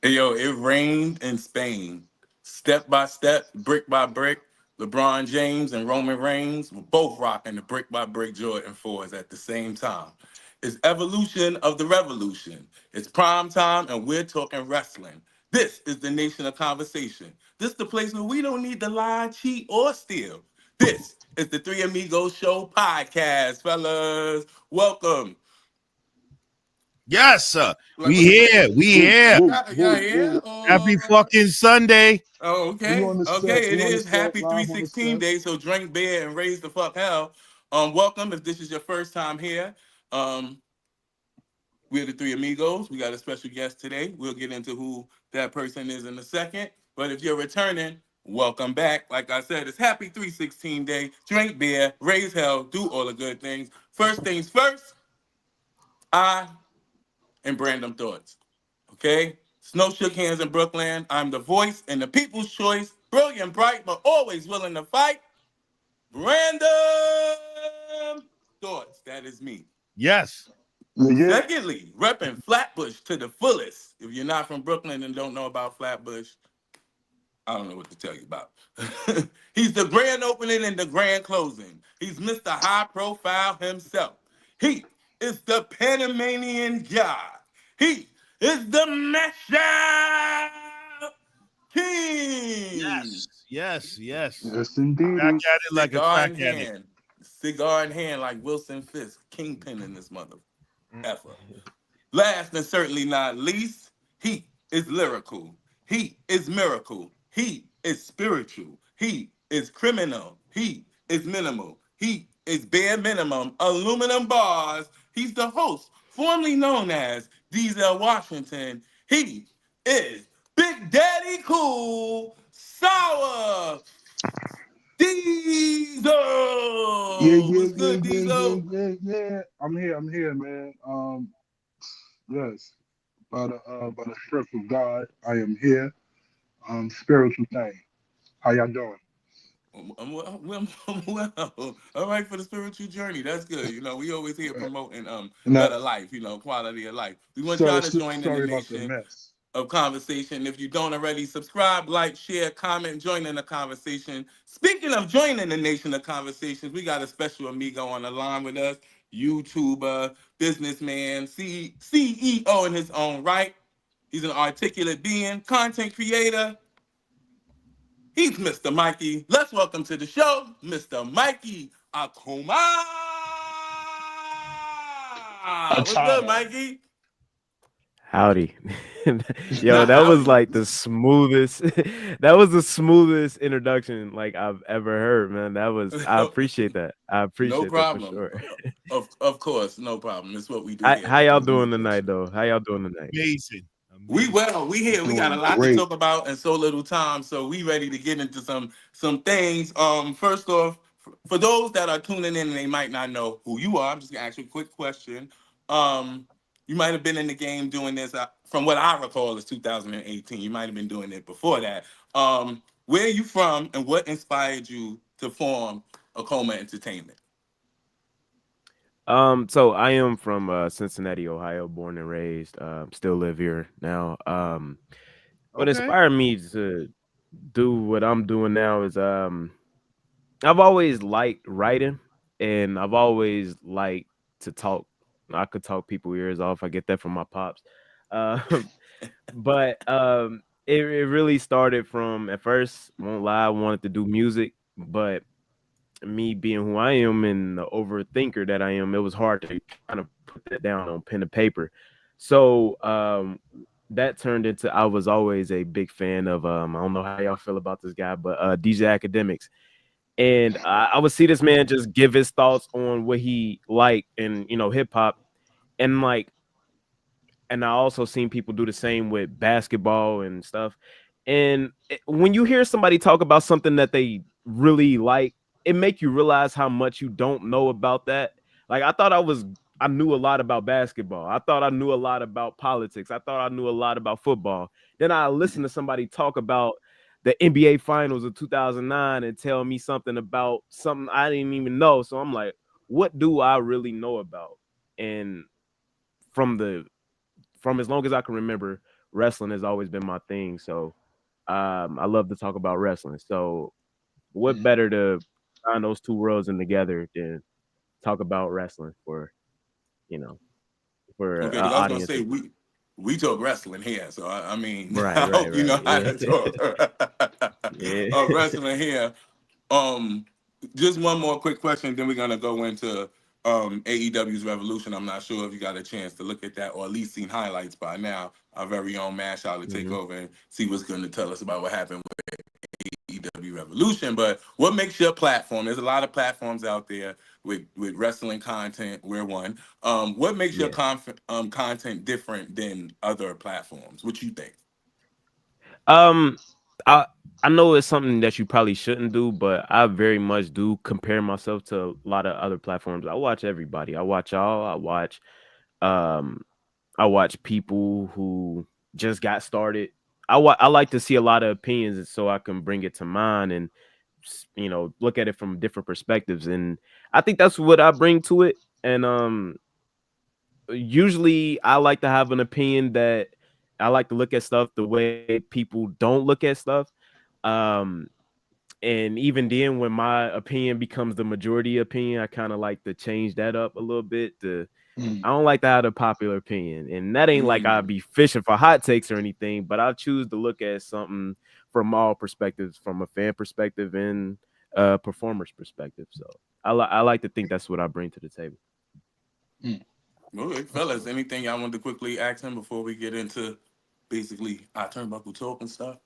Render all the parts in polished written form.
Hey, yo, it rained in Spain. Step by step, brick by brick, LeBron James and Roman Reigns were both rocking the brick by brick Jordan 4s at the same time. It's evolution of the revolution. It's prime time, and we're talking wrestling. This is the nation of conversation. This is the place where we don't need to lie, cheat, or steal. This is the Three Amigos Show podcast, fellas. Welcome. Yes, sir. Like, We here. We Woo, here. woo, y'all woo, here? woo. Happy fucking Sunday. Oh, We okay. on the set. Okay, it We on the is set. happy Live on the 316 set. day, so drink beer and raise the fuck hell. Welcome if this is your first time here. Um, we're the Three Amigos. We got a special guest today. We'll get into who that person is in a second. But if you're returning, welcome back. Like I said, it's happy 316 day. Drink beer, raise hell, do all the good things. First things first, I am Brandon Thoughts. Okay? Snow shook hands in Brooklyn. I'm the voice and the people's choice. Brilliant, bright, but always willing to fight. Random thoughts. That is me. Yes. Yeah. Secondly, repping Flatbush to the fullest. If you're not from Brooklyn and don't know about Flatbush, I don't know what to tell you about. He's the grand opening and the grand closing. He's Mr. High Profile himself. He is the Panamanian God. He is the Mesha King. Yes. Yes. Yes. Yes, Back indeedy. at it like a Cigar crack in addict. hand. Cigar in hand like Wilson Fisk. Kingpin in this mother effer. Last and certainly not least, he is lyrical. He is miracle. He is spiritual. He is criminal. He is minimal. He is bare minimum. Aluminum bars. He's the host, formerly known as Diesel Washington. He is Big Daddy Cool Sour Yeah, Diesel. yeah, What's yeah, good, yeah, yeah, Diesel? yeah, yeah. I'm here, man. Yes. By the strength of God, I am here. Spiritual thing. How y'all doing? Well. All right, for the spiritual journey. That's good. You know, we always here Uh, promoting now, better life, quality of life. We want y'all to join in the sorry about the nation mess. of conversation. If you don't already, subscribe, like, share, comment, join in the conversation. Speaking of joining the nation of conversations, we got a special amigo on the line with us, YouTuber, businessman, CEO in his own right. He's an articulate being, content creator. He's Mr. Mikey. Let's welcome to the show, Mr. Mikey Akuma. What's good, Atana. Mikey? Howdy. Yo, Not that was howdy. like the smoothest that was the smoothest introduction like I've ever heard, man. I appreciate that. I No appreciate that for problem. sure. Of course, no problem. It's what we do How, here how at the y'all Three doing Amigos. tonight though? How y'all doing tonight? Amazing. We Amazing. well, we here. We got a Doing lot to great. talk about in so little time, so we ready to get into some things. First off, for those that are tuning in and they might not know who you are, I'm just gonna ask you a quick question. You might have been in the game doing this from what I recall is 2018. You might have been doing it before that. Where are you from, and what inspired you to form Acoma Entertainment? So I am from Cincinnati, Ohio, born and raised. Still live here now. What Okay. inspired me to do what I'm doing now is I've always liked writing and I've always liked to talk. I could talk people ears off. I get that from my pops. Um, but it really started from at first, won't lie, I wanted to do music, but me being who I am and the overthinker that I am, it was hard to kind of put that down on pen and paper. So that turned into I was always a big fan of I don't know how y'all feel about this guy, but DJ Academics. And I would see this man just give his thoughts on what he liked and hip hop, and and I also seen people do the same with basketball and stuff. And when you hear somebody talk about something that they really like, it make you realize how much you don't know about that. Like I knew a lot about basketball. I thought I knew a lot about politics. I thought I knew a lot about football. Then I listened to somebody talk about the NBA finals of 2009 and tell me something about something I didn't even know. So I'm like, what do I really know about? And from the from as long as I can remember, wrestling has always been my thing. So I love to talk about wrestling. So what Mm. better to find those two worlds in together than talk about wrestling for you know for Okay, an because I was gonna audience say of we talk wrestling here, so I mean, right, I right, hope you know right. how Yeah. to talk Yeah. wrestling here. Um, just one more quick question, then we're gonna go into AEW's Revolution. I'm not sure if you got a chance to look at that or at least seen highlights by now. Our very own Mash out to take Mhm. over and see what's going to tell us about what happened with AEW Revolution. But what makes your platform? There's a lot of platforms out there with wrestling content. We're one. What makes your Yeah. content different than other platforms? What you think? Um, I I know it's something that you probably shouldn't do, but I very much do compare myself to a lot of other platforms. I watch everybody. I watch y'all. Um I watch people who just got started. I like to see a lot of opinions so I can bring it to mine and look at it from different perspectives. And I think that's what I bring to it. And usually I like to have an opinion that I like to look at stuff the way people don't look at stuff. Um, and even then, when my opinion becomes the majority opinion, I kind of like to change that up a little bit. Mm. I don't like to have a popular opinion, and that ain't like I'd Mm. be fishing for hot takes or anything. But I choose to look at something from all perspectives, from a fan perspective and a performer's perspective. So I like to think that's what I bring to the table. Mm. Okay, That's fellas, dope. anything y'all want to quickly ask him before we get into basically our turnbuckle talk and stuff?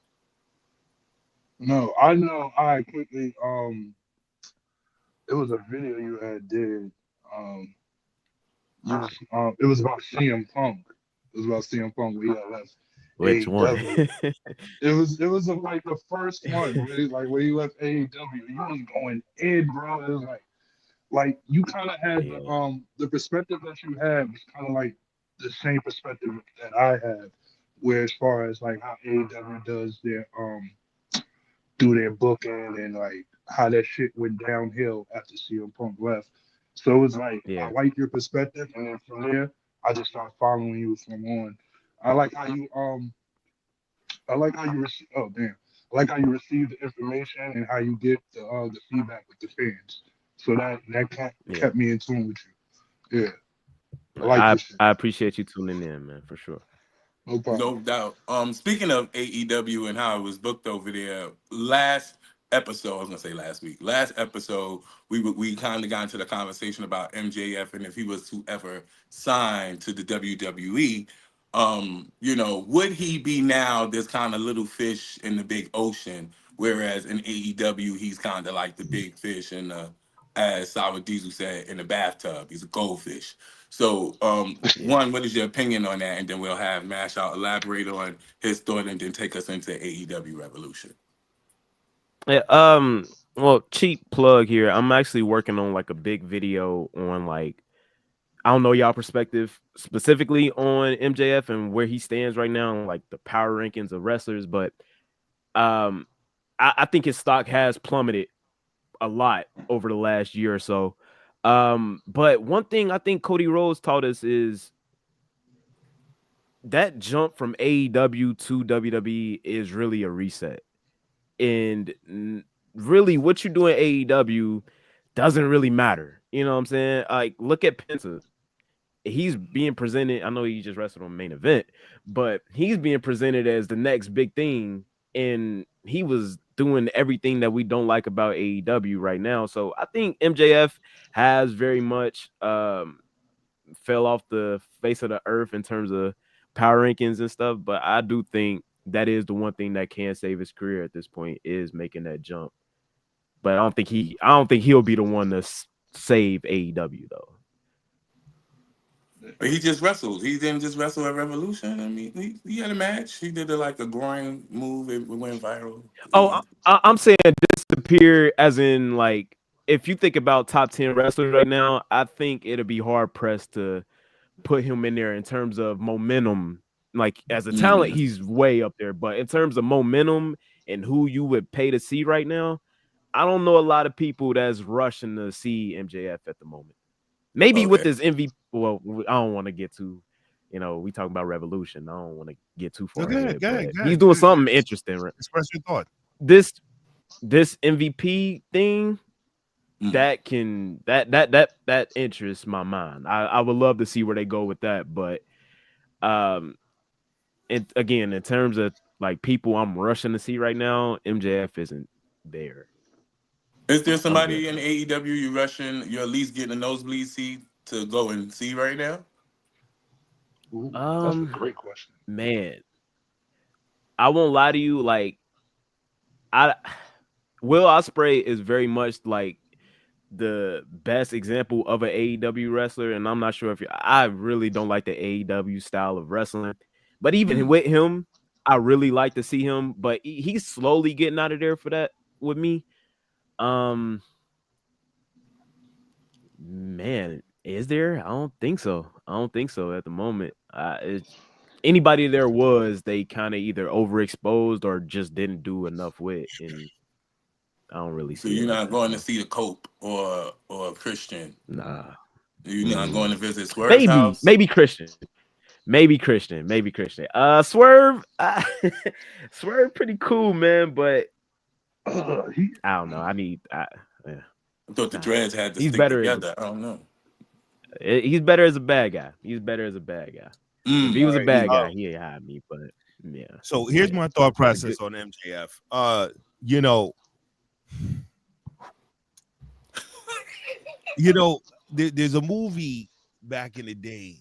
No, I know. I quickly. It was a video you had did. Um, it was about CM Punk. It was about CM Punk. We had left Which one? AEW. It was like the first one where where you left AEW. You was going in, bro. It was like you kind of had Yeah, the perspective that you had was kind of like the same perspective that I have, where as far as like how AEW does their do their booking and like how that shit went downhill after CM Punk left. So it was like I yeah, like your perspective, and then from there I just started following you from on. I like how you I like how you receive. Oh damn! I like how you receive the information and how you get the feedback with the fans. So that yeah. kept me in tune with you. Yeah, I like this shit. I appreciate you tuning in, man, for sure. No problem. No doubt. Speaking of AEW and how it was booked over there, last episode, I was gonna say last week. Last episode, we kind of got into the conversation about MJF and if he was to ever sign to the WWE. Would he be now this kind of little fish in the big ocean, whereas in AEW he's kind of like the big fish in the, as Sour Diesel said, in the bathtub. He's a goldfish. So, Yeah. one, what is your opinion on that? And then we'll have Mash out elaborate on his thought and then take us into AEW Revolution. Yeah, well, cheap plug here. I'm actually working on like a big video on like I don't know y'all perspective specifically on MJF and where he stands right now, and like the power rankings of wrestlers, but um, I think his stock has plummeted a lot over the last year or so. But one thing I think Cody Rhodes taught us is that jump from AEW to WWE is really a reset. And really what you do in AEW doesn't really matter. You know what I'm saying? Like look at Penta. He's being presented. I know he just wrestled on main event, but he's being presented as the next big thing. And he was doing everything that we don't like about AEW right now. So I think MJF has very much fell off the face of the earth in terms of power rankings and stuff. But I do think that is the one thing that can save his career at this point is making that jump. But I don't think he'll be the one to save AEW though. But he just wrestled. He didn't just wrestle at Revolution. I mean, he had a match. He did like a groin move. It went viral. Oh, I'm saying disappear as in like if you think about top 10 wrestlers right now, I think it'll be hard pressed to put him in there in terms of momentum. Like as a talent, Mm, he's way up there, but in terms of momentum and who you would pay to see right now, I don't know a lot of people that's rushing to see MJF at the moment. Maybe with okay. this MVP. Well, I don't want to get too, we talking about Revolution. I don't want to get too far Go ahead, ahead, go but ahead, go he's ahead, doing go ahead. something interesting. Express your thought. This this MVP thing Mm. that interests my mind. I would love to see where they go with that, but um, and again, in terms of like people I'm rushing to see right now, MJF isn't there. Is there I'm good somebody in though. AEW you rushing? You're at least getting a nosebleed seat to go and see right now. Ooh, that's a Um, great question. man, I won't lie to you. Like, I Will Ospreay is very much like the best example of an AEW wrestler, and I'm not sure if I really don't like the AEW style of wrestling, but even Mm. with him, I really like to see him. But he's slowly getting out of there for that with me. Um, man, is there? I don't think so. I don't think so at the moment. Anybody there was they kind of either overexposed or just didn't do enough with, and I don't really So see it you're like not that going to though. see the Cope or Christian. Nah. You're not going Mm. to visit Swerve's Maybe, house. maybe Christian. Maybe Christian. Maybe Christian. Swerve. Swerve pretty cool, man, but He I don't know. Yeah, I thought the nah. dreads had to He's stick better as together. I don't know. he's better as a bad guy. He's better as a bad guy. If he Mm. All was a right. bad guy, he'd hide me, but yeah. So here's Yeah. my thought He's a good process on MJF. You know, you know, there's a movie back in the day.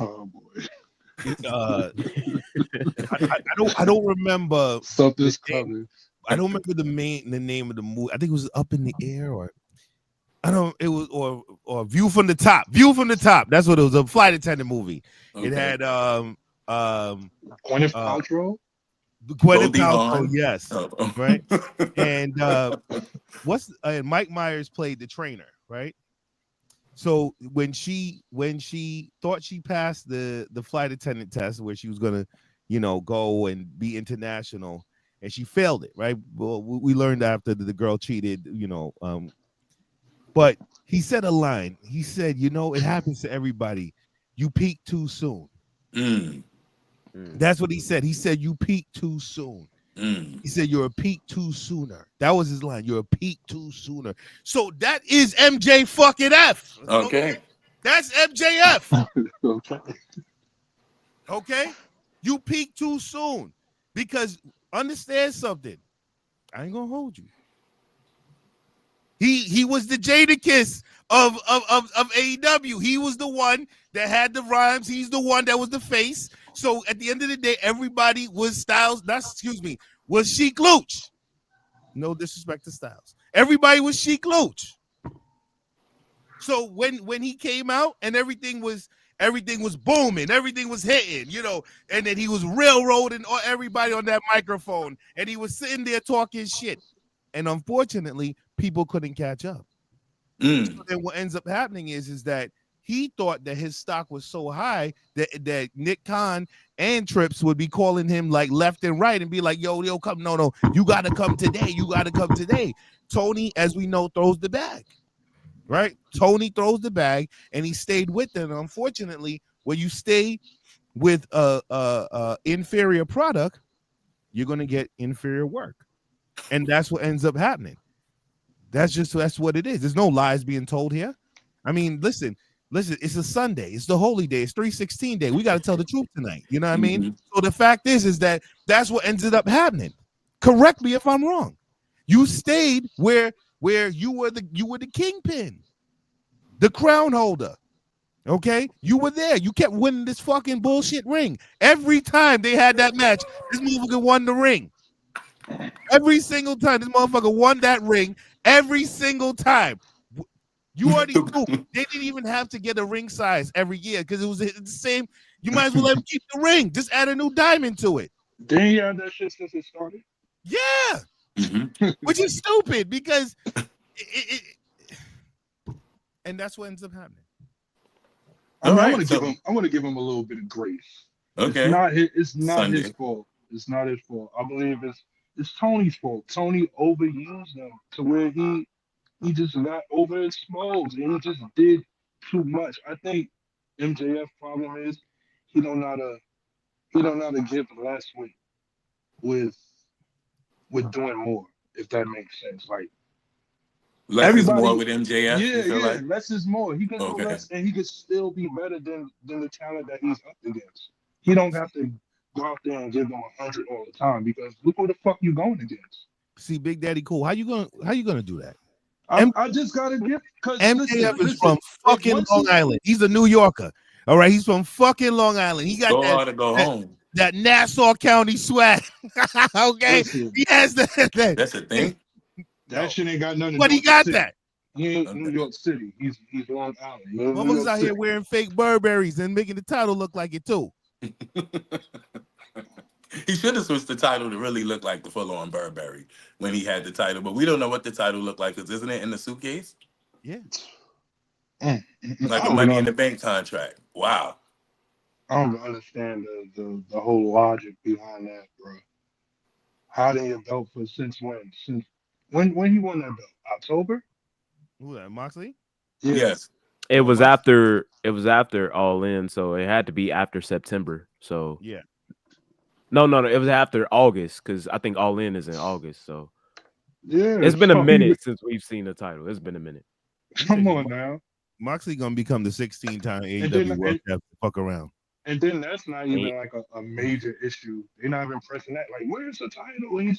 oh boy, I don't remember the something's name. coming. I don't remember the name of the movie. I think it was Up in the Air, or I don't. It was or View from the Top. View from the Top. That's what it was. A flight attendant movie. It Okay. had Gwyneth uh Paltrow. Gwyneth Goldie Paltrow. Hawn. Yes, Oh. right. And Mike Myers played the trainer, right? So when she thought she passed the flight attendant test, where she was gonna, go and be international, and she failed it, right? Well, we learned after the girl cheated, but he said a line. He said, it happens to everybody. You peak too soon. Mm. Mm. That's what he said. He said, you peak too soon. Mm. He said, you're a peak too sooner. That was his line. You're a peak too sooner. So that is MJ fucking F. Okay. That's MJF. Okay. Okay? You peak too soon. Because understand something. I ain't gonna hold you. He was the Jadakiss of AEW. He was the one that had the rhymes. He's the one that was the face. So at the end of the day, everybody was Styles. Was Sheik Luch. No disrespect to Styles. Everybody was Sheik Luch. So when he came out and everything was booming, everything was hitting, and then he was railroading everybody on that microphone, and he was sitting there talking shit. And unfortunately, people couldn't catch up. Mm. So then what ends up happening is that he thought that his stock was so high that Nick Khan and Trips would be calling him like left and right and be like, yo, come, no, you got to come today. You got to come today. Tony, as we know, throws the bag, right? Tony throws the bag, and he stayed with them. And unfortunately, when you stay with a inferior product, you're going to get inferior work. And that's what ends up happening. That's what it is. There's no lies being told here. I mean, listen, it's a Sunday. It's the holy day. It's 316 day. We got to tell the truth tonight. You know what I mean? Mm-hmm. So the fact is that that's what ended up happening. Correct me if I'm wrong. You stayed where you were the kingpin, the crown holder. Okay? You were there. You kept winning this fucking bullshit ring. Every time they had that match, this motherfucker won the ring. Every single time this motherfucker won that ring, every single time. You already knew they didn't even have to get a ring size every year because it was the same. You might as well let him keep the ring. Just add a new diamond to it. Didn't he have that shit since it started? Yeah. Mm-hmm. Which is stupid because and that's what ends up happening. I mean, All I'm right, gonna give him a little bit of grace. Okay. It's not Sunday. his fault. It's not his fault. I believe it's Tony's fault. Tony overused him to where he just got overexposed and he just did too much. I think MJF problem is he don't know how to he don't know how to give less with with doing more, if that makes sense. Like Less is more everybody, with MJF. You yeah, feel yeah, like? less is more. He can go Okay. less, and he could still be better than the talent that he's up against. He don't have to go out there and give them 100 all the time because look who the fuck you going against. See, Big Daddy Cool, how you gonna do that? I just gotta get because MJF listen, is listen. from If fucking once Long he Island. He's a New Yorker. All right, he's from fucking Long Island. He got Go hard or go that home. that Nassau County swag. Okay, listen, he has that. That's a thing. that Yo, shit ain't got nothing to but do he with the got city. that. He ain't New Okay. York City. He's Long Island. He ain't New Motherfuckers York out here City. wearing fake Burberrys and making the title look like it too. He should have switched the title to really look like the full-on Burberry when he had the title, but we don't know what the title looked like because isn't it in the suitcase? Yeah. I Like a don't even Money in the Bank contract. Wow. I don't understand the whole logic behind that, bro. Hiding your belt for since when? Since when he won that belt? October? Who that? Moxley? Yeah. Yes. Well, It was after All In, so it had to be after September. So Yeah. no, it was after August because I think All In is in August. So Yeah. it's been a So he minute since we've seen the title. It's been a minute. You come think on now. Moxley gonna become the 16-time And then AEW World Champion? Fuck around. and then that's not And, even like a major issue. They're not even pressing that. Like, where's the title?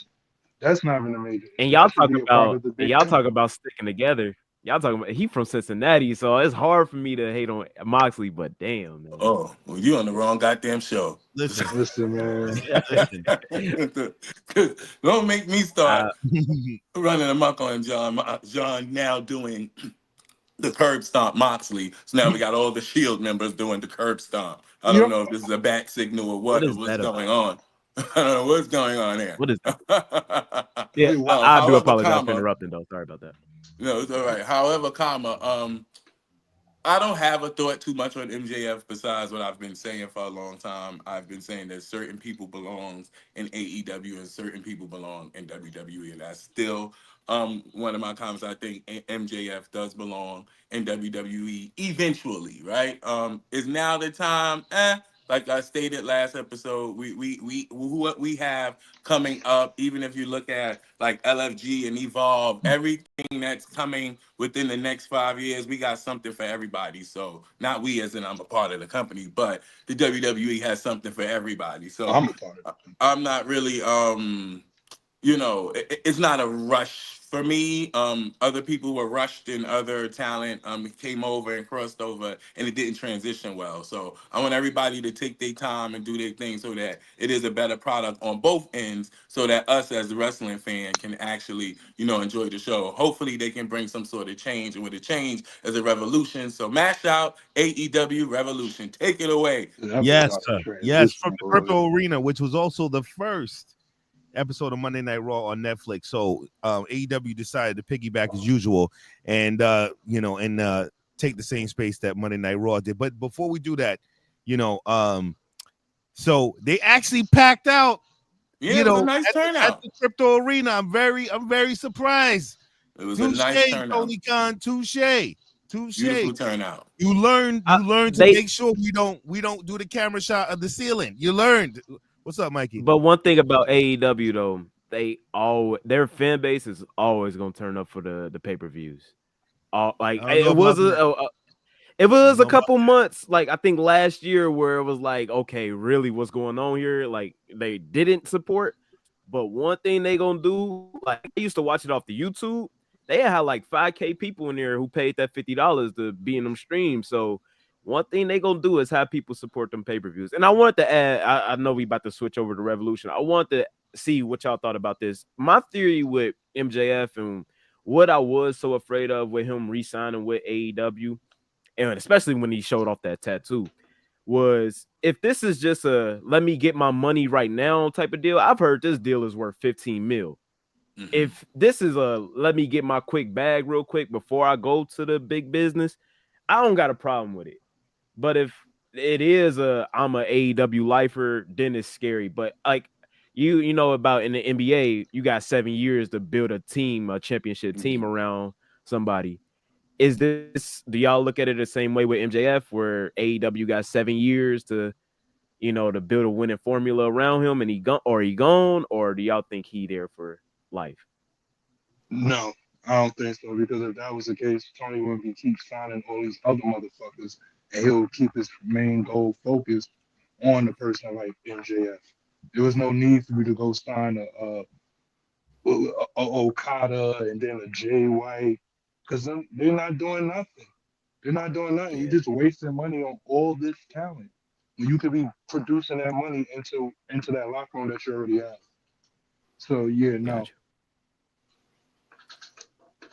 That's not even a major and issue. That should be a part of the big y'all thing. talk about sticking together. Y'all talking about he from Cincinnati, so it's hard for me to hate on Moxley. But damn, man. oh, well, you on the wrong goddamn show. Listen, Listen, man. listen. Don't make me start I, running amok on John. John now doing the curb stomp Moxley. So now we got all the Shield members doing the curb stomp. I don't Yep. know if this is a back signal or what what or is what's that going about? on. I don't know what's going on here. What is that? Yeah, Wait, what? I do However, apologize for comma, interrupting, though. Sorry about that. no, it's all right. However, comma, I don't have a thought too much on MJF besides what I've been saying for a long time. I've been saying that certain people belong in AEW and certain people belong in WWE, and that's still one of my comments. I think MJF does belong in WWE eventually, right? Is now the time? Like I stated last episode, we what we have coming up, even if you look at like LFG and Evolve, everything that's coming within the next 5 years, we got something for everybody. So not we as in I'm a part of the company, but the WWE has something for everybody. So I'm a part of I'm not really it's not a rush for me. Other people were rushed and other talent came over and crossed over and it didn't transition well. So I want everybody to take their time and do their thing so that it is a better product on both ends so that us as the wrestling fan can actually, enjoy the show. Hopefully they can bring some sort of change and with a change as a revolution. So mash out AEW Revolution. Take it away. it. That was Yes, like sir. a Yes, from transition, the boy. Crypto Arena, which was also the first episode of Monday Night Raw on Netflix. So AEW decided to piggyback as usual and take the same space that Monday Night Raw did. But before we do that, so they actually packed out, Yeah, it was a nice at turnout. the Crypto Arena. I'm very surprised. It was a Touche, nice turnout. Tony Khan, touche. Beautiful turnout. You learned I, to they make sure we don't do the camera shot of the ceiling. You learned. What's up, Mikey? But one thing about AEW though, their fan base is always gonna turn up for the pay-per-views. Like I don't know about that. it I was don't a know about couple months, like I think last year, where it was like, okay, really, what's going on here? Like they didn't support. But one thing they gonna do, like I used to watch it off the YouTube. They had like 5K people in there who paid that $50 to be in them streams. So one thing they gonna do is have people support them pay-per-views. And I wanted to add, I know we about to switch over to Revolution. I want to see what y'all thought about this. My theory with MJF and what I was so afraid of with him re-signing with AEW, and especially when he showed off that tattoo, was if this is just a let me get my money right now type of deal. I've heard this deal is worth 15 mil. Mm-hmm. If this is a let me get my quick bag real quick before I go to the big business, I don't got a problem with it. But if it is I'm a AEW lifer, then it's scary. But like you know about in the NBA, you got 7 years to build a team, a championship team around somebody. Do y'all look at it the same way with MJF, where AEW got 7 years to to build a winning formula around him, and he gone, or do y'all think he there for life? No, I don't think so. Because if that was the case, Tony would be keep signing all these other motherfuckers, and he'll keep his main goal focused on the person like MJF. There was no need for you to go sign a Okada and then a Jay White, because they're not doing nothing. They're not doing nothing. You're Yeah, just wasting money on all this talent when you could be producing that money into that locker room that you already have. So yeah, no. gotcha.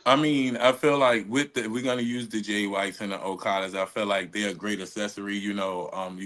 I mean, I feel like we're gonna use the Jay Whites and the Okadas. I feel like they're a great accessory. You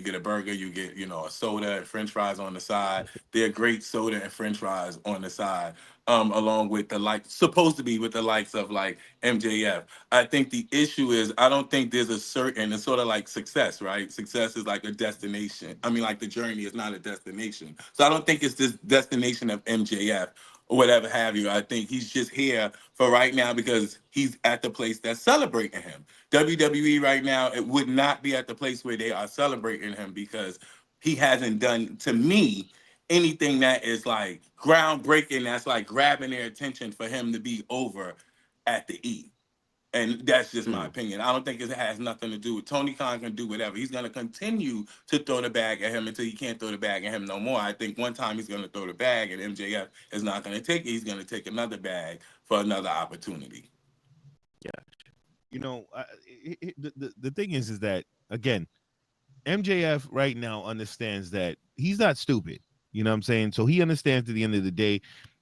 get a burger, you get a soda and French fries on the side. They're great soda and French fries on the side, along with the like supposed to be with the likes of like MJF. I think the issue is I don't think there's a certain. It's sort of like success, right? Success is like a destination. I mean, like the journey is not a destination. So I don't think it's this destination of MJF or whatever have you. I think he's just here for right now because he's at the place that's celebrating him. WWE right now, it would not be at the place where they are celebrating him because he hasn't done to me anything that is like groundbreaking, that's like grabbing their attention for him to be over at the E. And that's just my Mm. opinion. I don't think it has nothing to do with Tony Khan can do whatever. He's going to continue to throw the bag at him until he can't throw the bag at him no more. I think one time he's going to throw the bag and MJF is not going to take it. He's going to take another bag for another opportunity. Yeah. The thing is that again, MJF right now understands that he's not stupid. You know what I'm saying? So he understands at the end of the day,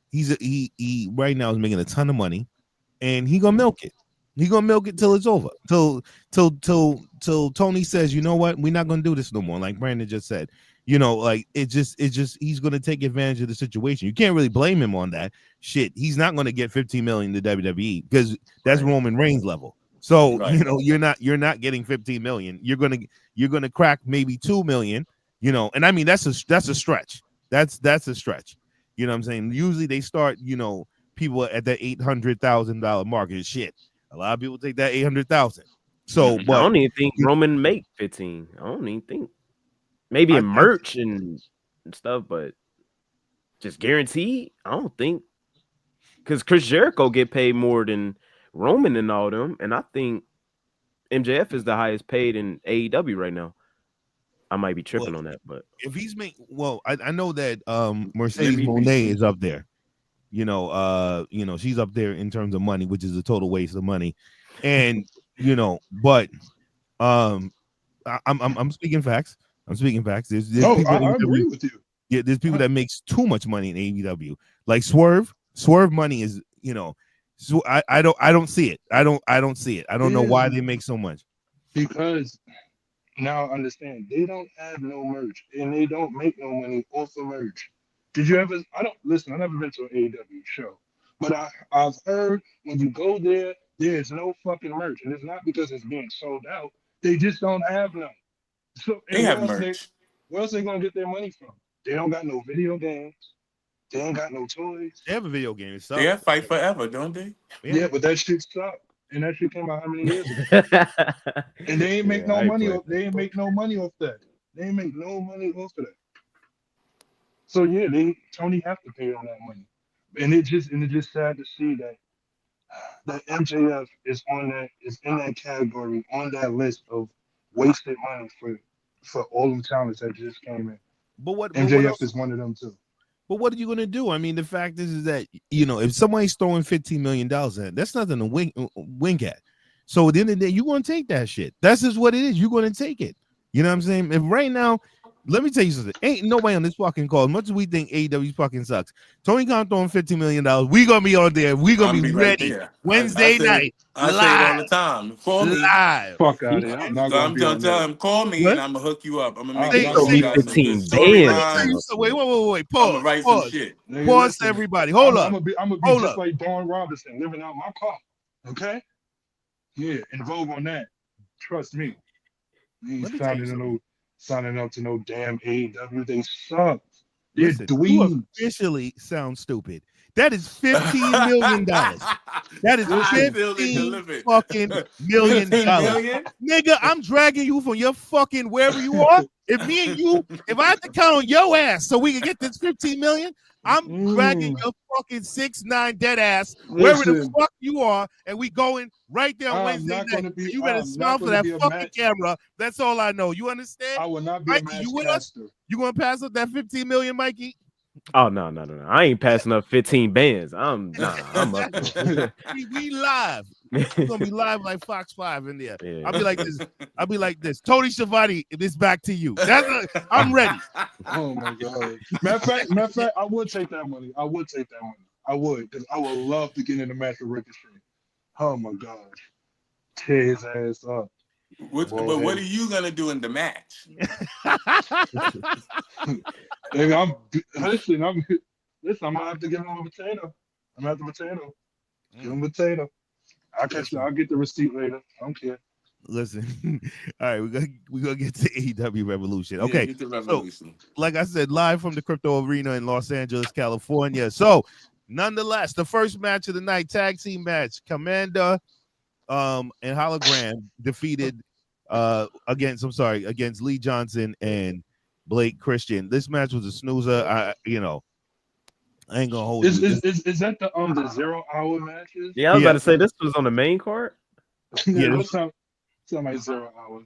he right now is making a ton of money, and he gonna milk it. He gonna milk it till it's over. Till Tony says, you know what, we're not gonna do this no more. Like Brandon just said, like it's just he's gonna take advantage of the situation. You can't really blame him on that shit. He's not gonna get 15 million to WWE because that's Right. Roman Reigns level. So Right. you're not getting 15 million. You're gonna crack maybe 2 million. And I mean that's a stretch. That's a stretch. You know what I'm saying? Usually they start people at that $800,000 mark and shit. A lot of people take that 800,000. So, Mm-hmm. I but don't even think you know, Roman make 15. I don't even think maybe in I merch and stuff, but just guaranteed. I don't think because Chris Jericho get paid more than Roman and all them, and I think MJF is the highest paid in AEW right now. I might be well, tripping on that, but if he's making I know that Let Mercedes me read. Monet is up there. She's up there in terms of money, which is a total waste of money. And but um I'm speaking facts. I'm speaking facts. There's No, people in I AEW. agree with you. Yeah, there's people I, that makes too much money in AEW. Like Swerve. Swerve money is, so I don't see it. I don't see it. I don't know is why they make so much. because now I understand they don't have no merch and they don't make no money off the merch. Did you ever? I don't listen. I never been to an AEW show, but I've heard when you go there, there's no fucking merch, and it's not because it's being sold out. They just don't have none. So They and have merch. where else they gonna get their money from? They don't got no video games. They ain't got no toys. They have a video game. It They sucks. have Fight Forever, don't they? Yeah. Yeah, but that shit sucked. And that shit came out how many years ago? yeah, And they ain't make no I ain't money playing off. that They ain't before. make no money off that. They ain't make no money off of that. So yeah, they Tony have to pay on that money, and it just sad to see that MJF is in that category on that list of wasted money for all them talents that just came in. But what MJF else? is one of them too. But what are you gonna do? I mean, the fact is that if somebody's throwing $15 million at, that's nothing to wink at. So at the end of the day, you're gonna take that shit. That's just what it is. You're gonna take it. You know what I'm saying? If right now, let me tell you something. Ain't nobody on this fucking call. As much as we think AEW fucking sucks, Tony Khan throwing $15 million. We gonna be on there. We gonna I'm be be right ready there. I Wednesday say night I say it all live, the time. Call me. live. Fuck out of He here. I'm not gonna I'm be gonna on tell there. him, call me and What? I'm gonna hook you up. I'm gonna make I'm sure Say not you so. gonna told guys me be got on some there. good 15 bands. Let me tell you storylines. something. Wait. I'm gonna Pause. write some Pause. shit. Nigga, Pause, listen. everybody. Hold up. I'm gonna be Hold just up. like Dawn Robinson living out my car. Okay? Yeah, in Vogue on that. Trust me. He ain't Let me tell you something. signing up to no damn AEW. They suck. They're Listen, you dweebs. officially sound stupid. That is $15 million. That is Listen. I still need to 15 live it. fucking million 15 dollars. million? Nigga, I'm dragging you from your fucking wherever you are. If me and you, if I have to count on your ass so we can get this 15 million, I'm dragging your fucking 6'9" dead ass wherever the Listen, fuck you are, and we going right there on I'm Wednesday not night. going to be. And you better I'm smile not for going to that be a fucking match. camera. That's all I know. You understand? I will not be a Mikey, match you with us? caster. You gonna pass up that 15 million, Mikey? Oh no. I ain't passing up 15 bands. I'm up there. we live. We're gonna be live like Fox 5 in there. Yeah. I'll be like this. Tony Schiavone, this back to you. I'm ready. Oh my god. Matter of fact, I would take that money. I would take that money. I would, because I would love to get in the match with Ricochet. Oh my gosh. Tear his ass up. But what are you gonna do in the match? Baby, listen, I'm gonna have to give him a potato. I'm gonna have the potato. Give him a potato. I'll get the receipt later. I don't care. Listen, all right, we're gonna get to AEW Revolution. Okay, Yeah, get the Revolution. So, like I said, live from the Crypto Arena in Los Angeles, California. So, nonetheless, the first match of the night, tag team match, Commander and Hologram defeated against Lee Johnson and Blake Christian. This match was a snoozer. I ain't gonna hold Is you. is that the 0 hour matches? Yeah, I was about to say this was on the main card. Yeah, this sound like 0 hour.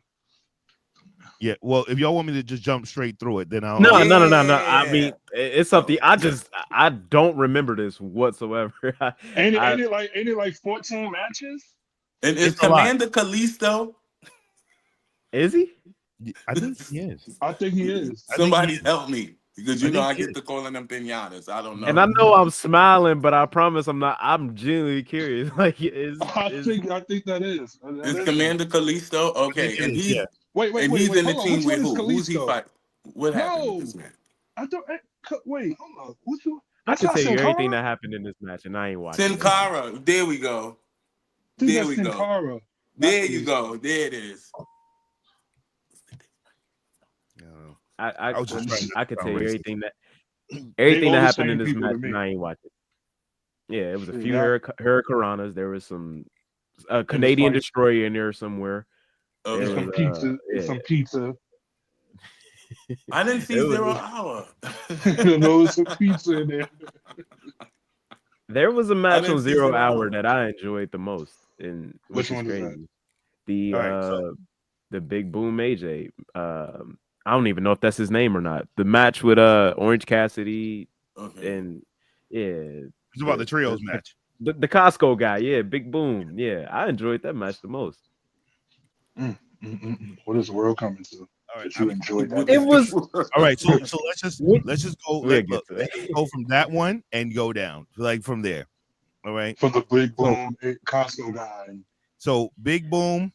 Yeah, well, if y'all want me to just jump straight through it, then I'll. No. I mean, it's something I don't remember this whatsoever. Ain't it like 14 matches? And is It's a lot. Commander Kalisto? Is he? I think he is. I think he is. Somebody help me. Because I you know think I he get is. to calling them pinatas. I don't know. And I know I'm smiling, but I promise I'm not. I'm genuinely curious. Like, I think that is. Is Commander Kalisto? Okay. And he's yeah. Wait, and he's in the hold on. team Which with one is who? Who's he Kalisto? fight? What happened No. with this man? I don't. Wait, hold on. Which one? I That's can not tell you Sin everything Cara? that happened in this match, and I ain't watching. Sin Cara. There we go. I think There that's we Sin go. Cara. There you go. There it is. I was just trying to I could tell you sound racist. everything that all the happened in same this people match, to me. and I ain't watching. Yeah, it was a Shit, few yeah. Hurricanranas. There was some Canadian fight. destroyer in there somewhere. Okay. There Some was, pizza. yeah. Some pizza. I didn't see It was- 0 hour. No, some pizza in there. There was a match didn't on see 0 0 hour hour. that I enjoyed the most, and Which which is one is that? crazy. The All right, so- the Big Boom AJ. I don't even know if that's his name or not. The match with Orange Cassidy Okay. and yeah, It's about the trios match. the Costco guy. Yeah, Big Boom. Yeah, I enjoyed that match the most. What is the world coming to? All right, That you enjoyed that? It was all right. So let's just go. We'll Let's get to that. go from that one and go down, like from there. All right. For the Big Boom Costco guy. So Big Boom,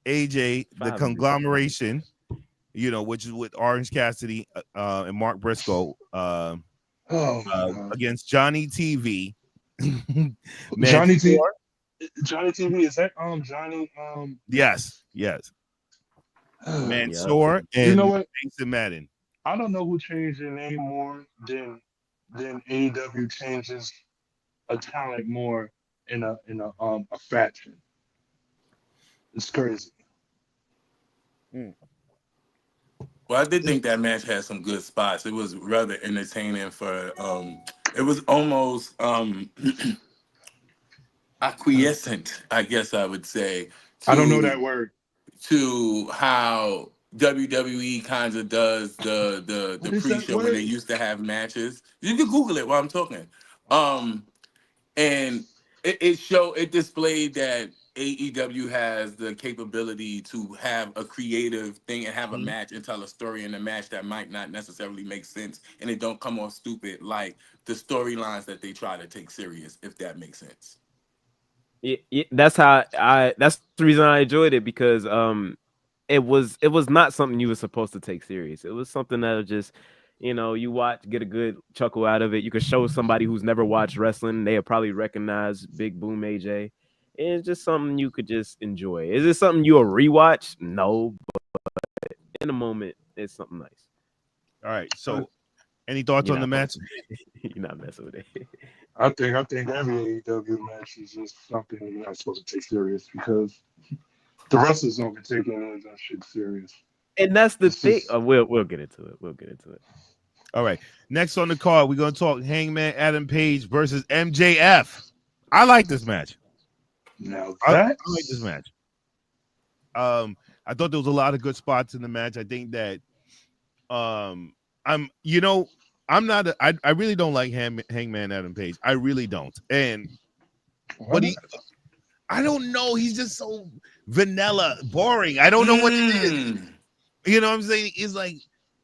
AJ, the Five. conglomeration, which is with Orange Cassidy and Mark Briscoe Oh my God. against Johnny TV. Johnny T. Mansoor. Johnny TV, is that Johnny Yes. man, Mansoor and you know what? Mason Madden. I don't know who changed their name more than AEW changes a talent more in a faction. It's crazy. Well, I did think that match had some good spots. It was rather entertaining for it was almost acquiescent, I guess I would say. I don't know that word. To how WWE kind of does the What is that pre-show when word? they used to have matches. You can Google it while I'm talking. And it displayed that AEW has the capability to have a creative thing and have a match and tell a story in a match that might not necessarily make sense and it don't come off stupid like the storylines that they try to take serious, if that makes sense. That's the reason I enjoyed it, because it was not something you were supposed to take serious. It was something that was just, you watch, get a good chuckle out of it. You could show somebody who's never watched wrestling, they'll probably recognize Big Boom AJ. It's just something you could just enjoy. Is it something you'll rewatch? No, but in a moment, it's something nice. All right, so Any thoughts You're on the not match? messing. You're not messing with it. I think every AEW match is just something you're not supposed to take serious because the wrestlers don't be taking any of that shit serious. And that's the It's thing. just We'll get into it. We'll get into it. All right. Next on the card, we're gonna talk Hangman Adam Page versus MJF. I like this match. now I like this that's match. I thought there was a lot of good spots in the match. I think that I'm I'm not I really don't like Hangman Adam Page. I really don't. And why but not? I don't know. He's just so vanilla, boring. I don't know what it is. Mm. You know what I'm saying? It's like,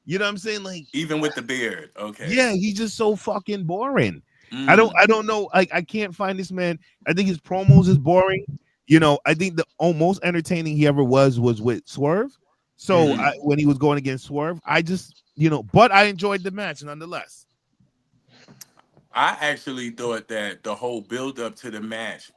you know what I'm saying? Like, Even with the beard. Okay. yeah, he's just so fucking boring. Mm. I don't know. Like, I can't find this man. I think his promos is boring. I think the most entertaining he ever was with Swerve. So Mhm. when he was going against Swerve, I just but I enjoyed the match nonetheless. I actually thought that the whole build up to the match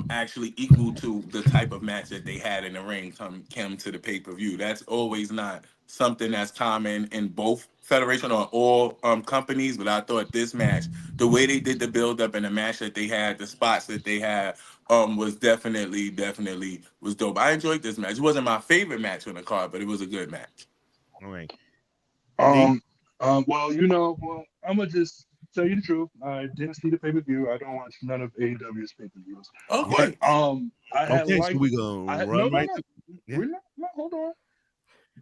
actually equal to the type of match that they had in the ring come to the pay-per-view. That's always not something that's common in both federation or all companies, but I thought this match, the way they did the build up and the match that they had, the spots that they had was definitely was dope. I enjoyed this match. It wasn't my favorite match on the card, but it was a good match. All right, D. Um, well, well, I'm gonna just tell you the truth. I didn't see the pay per view. I don't watch none of AEW's pay per views. But Okay. I had Okay, so liked. we gonna I had no, run no, right no. to yeah. We're not. No, hold on.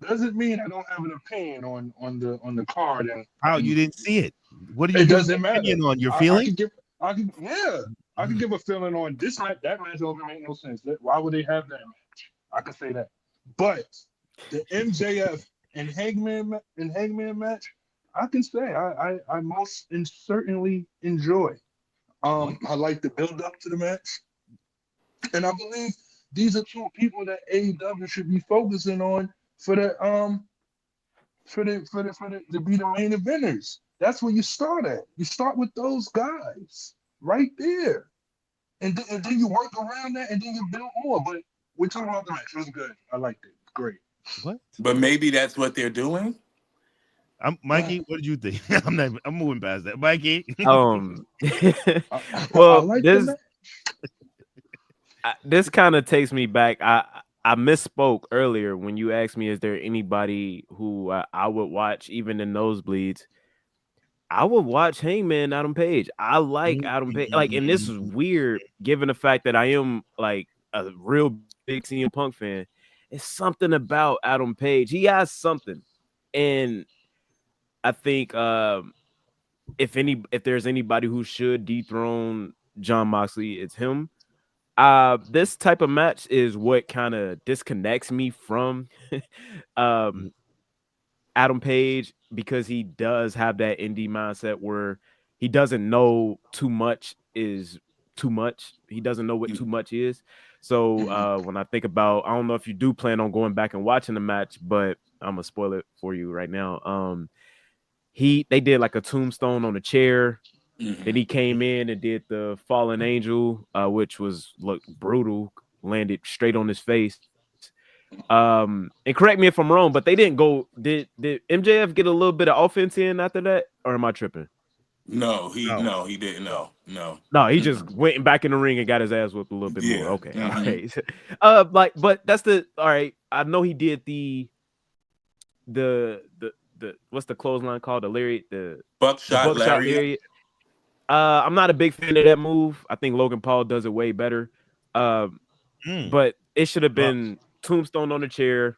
Doesn't mean I don't have an opinion on the card, How and you didn't see it? What are you it giving doesn't an matter. opinion on? Your I feeling? could give. I could. Yeah. I could give a feeling on this match. That match don't make no sense. Why would they have that match? I could say that. But the MJF and Hangman match, I can say I most certainly enjoy. I like the build up to the match, and I believe these are two people that AEW should be focusing on for the to be the main eventers. That's where you start at. You start with those guys right there, and then you work around that, and then you build more. But we're talking about the match. It was good. I liked it. Great. What? But maybe that's what they're doing. I'm Uh, Mikey. What did you think? I'm moving past that, Mikey. Um, I well, like the match. this kind of takes me back. I misspoke earlier when you asked me, is there anybody who I would watch even in nosebleeds? I would watch Hangman Adam Page. I like Adam Page. Like, and this is weird given the fact that I am like a real big CM Punk fan. It's something about Adam Page. He has something. And I think if there's anybody who should dethrone John Moxley, it's him. This type of match is what kind of disconnects me from um Adam Page, because he does have that indie mindset where he doesn't know too much is too much. He doesn't know what too much is. So Mhm. when I think about, I don't know if you do plan on going back and watching the match, but I'm gonna spoil it for you right now. They did like a tombstone on a chair. Then Mhm. he came in and did the fallen angel, which was look brutal, landed straight on his face. And correct me if I'm wrong, but they didn't go. Did MJF get a little bit of offense in after that, or am I tripping? No. No, he didn't. No, no. No, he just Mm-mm. went back in the ring and got his ass whipped a little bit more. Yeah. Okay, all Hmm. right. But that's the all right. I know he did the what's the clothesline called? The lariat, the Buckshot buckshot Lariat. lariat. I'm not a big fan of that move. I think Logan Paul does it way better. Um, Mm. but it should have Uh, been tombstone on the chair,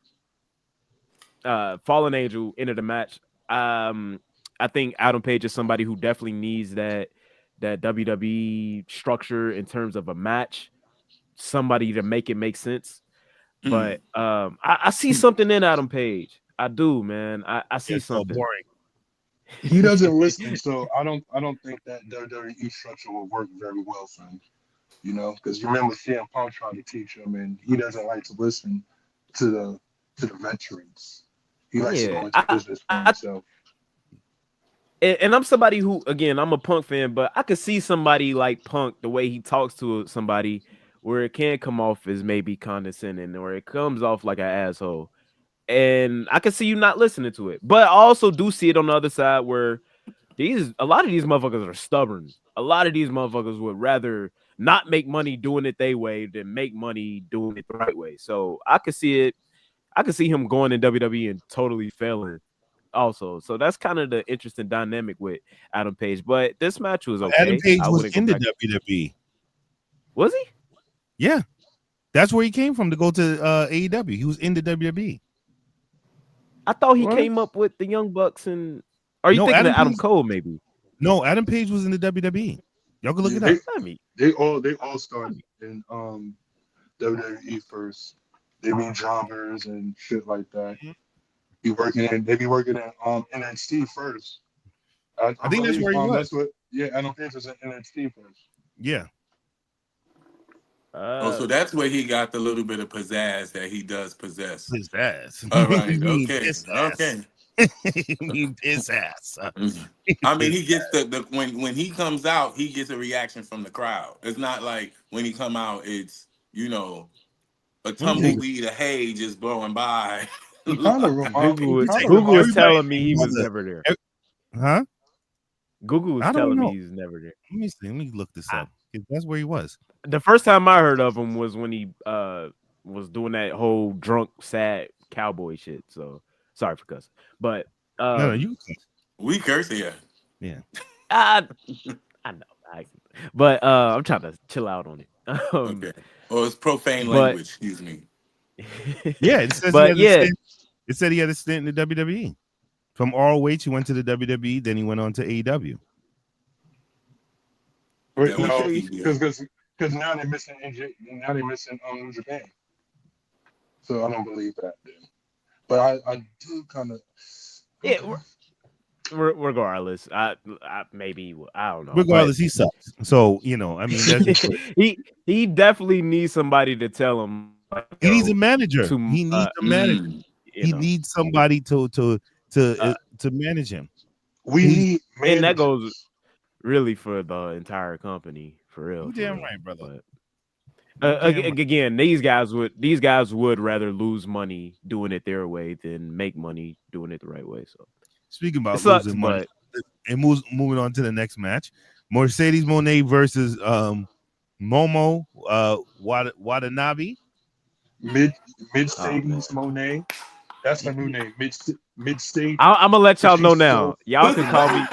fallen angel into the match. Um, I think Adam Page is somebody who definitely needs that WWE structure in terms of a match, somebody to make it make sense. Mm. But I see something in Adam Page. I do, man. I yeah, see so something. boring. He doesn't listen, so I don't think that WWE structure will work very well for him. Because you remember CM Punk trying to teach him, and he doesn't like to listen to the veterans. He likes to Yeah, go into business for himself. and I'm somebody who, again, I'm a Punk fan, but I could see somebody like Punk, the way he talks to somebody, where it can come off as maybe condescending, or it comes off like an asshole. and I can see you not listening to it. But I also do see it on the other side where a lot of these motherfuckers are stubborn. A lot of these motherfuckers would rather not make money doing it their way than make money doing it the right way. So I could see it. I could see him going in WWE and totally failing also. So that's kind of the interesting dynamic with Adam Page. But this match was Adam okay. Page I was wouldn't go in the back. WWE. Was he? Yeah, that's where he came from to go to AEW. He was in the WWE. I thought he What? came up with the Young Bucks and are you No, thinking of Adam Adam Page. Cole maybe? No, Adam Page was in the WWE. Y'all can look Yeah, it up. Let me they all started in WWE first. They be jobbers and shit like that. They be working in NXT first. I I think that's believe where he was. that's what Adam Page was in NXT first. Yeah, Oh, uh so that's where he got the little bit of pizzazz that he does possess. his ass. All You right. mean Okay. piss ass. Okay. You mean piss ass. I mean, Piss he gets the when he comes out, he gets a reaction from the crowd. It's not like when he come out, it's a Let me take He, tumbleweed of hay just blowing by. he kind of Google Let me take Google is everybody. telling me he was never there. Huh? Google was I don't telling know. me he's never there. Let me see. Let me look this I, up. That's where he was. the first time I heard of him was when he was doing that whole drunk sad cowboy shit. So sorry for cussing. But No, you. We curse here. Yeah. I I know. But I'm trying to chill out on it. Okay. Or it's profane but language. Excuse me. Yeah, it says he but had a yeah, stint. It said he had a stint in the WWE. From ROH, he went to the WWE, then he went on to AEW. Right That was now, the because now they're missing NJ, now they're missing New Japan. So I don't believe that then. But I do kind of. yeah. Regardless, I maybe I don't know, but Regardless, he sucks. So I mean, that's just what he definitely needs somebody to tell him like, he needs a yo, manager. to He needs a manager. Mm. He needs somebody uh, to manage him. We He, need and that goes managers. really for the entire company for real, you for damn real. right, brother. But You damn right. again, these guys would rather lose money doing it their way than make money doing it the right way. So Speaking it about sucks, losing money, but and moving on to the next match, Mercedes Moné versus Momo Watanabe. Mid oh man, Mercedes Monet. That's her new name. Mid state. I'm gonna let Cause y'all know she's so. now. Y'all can call me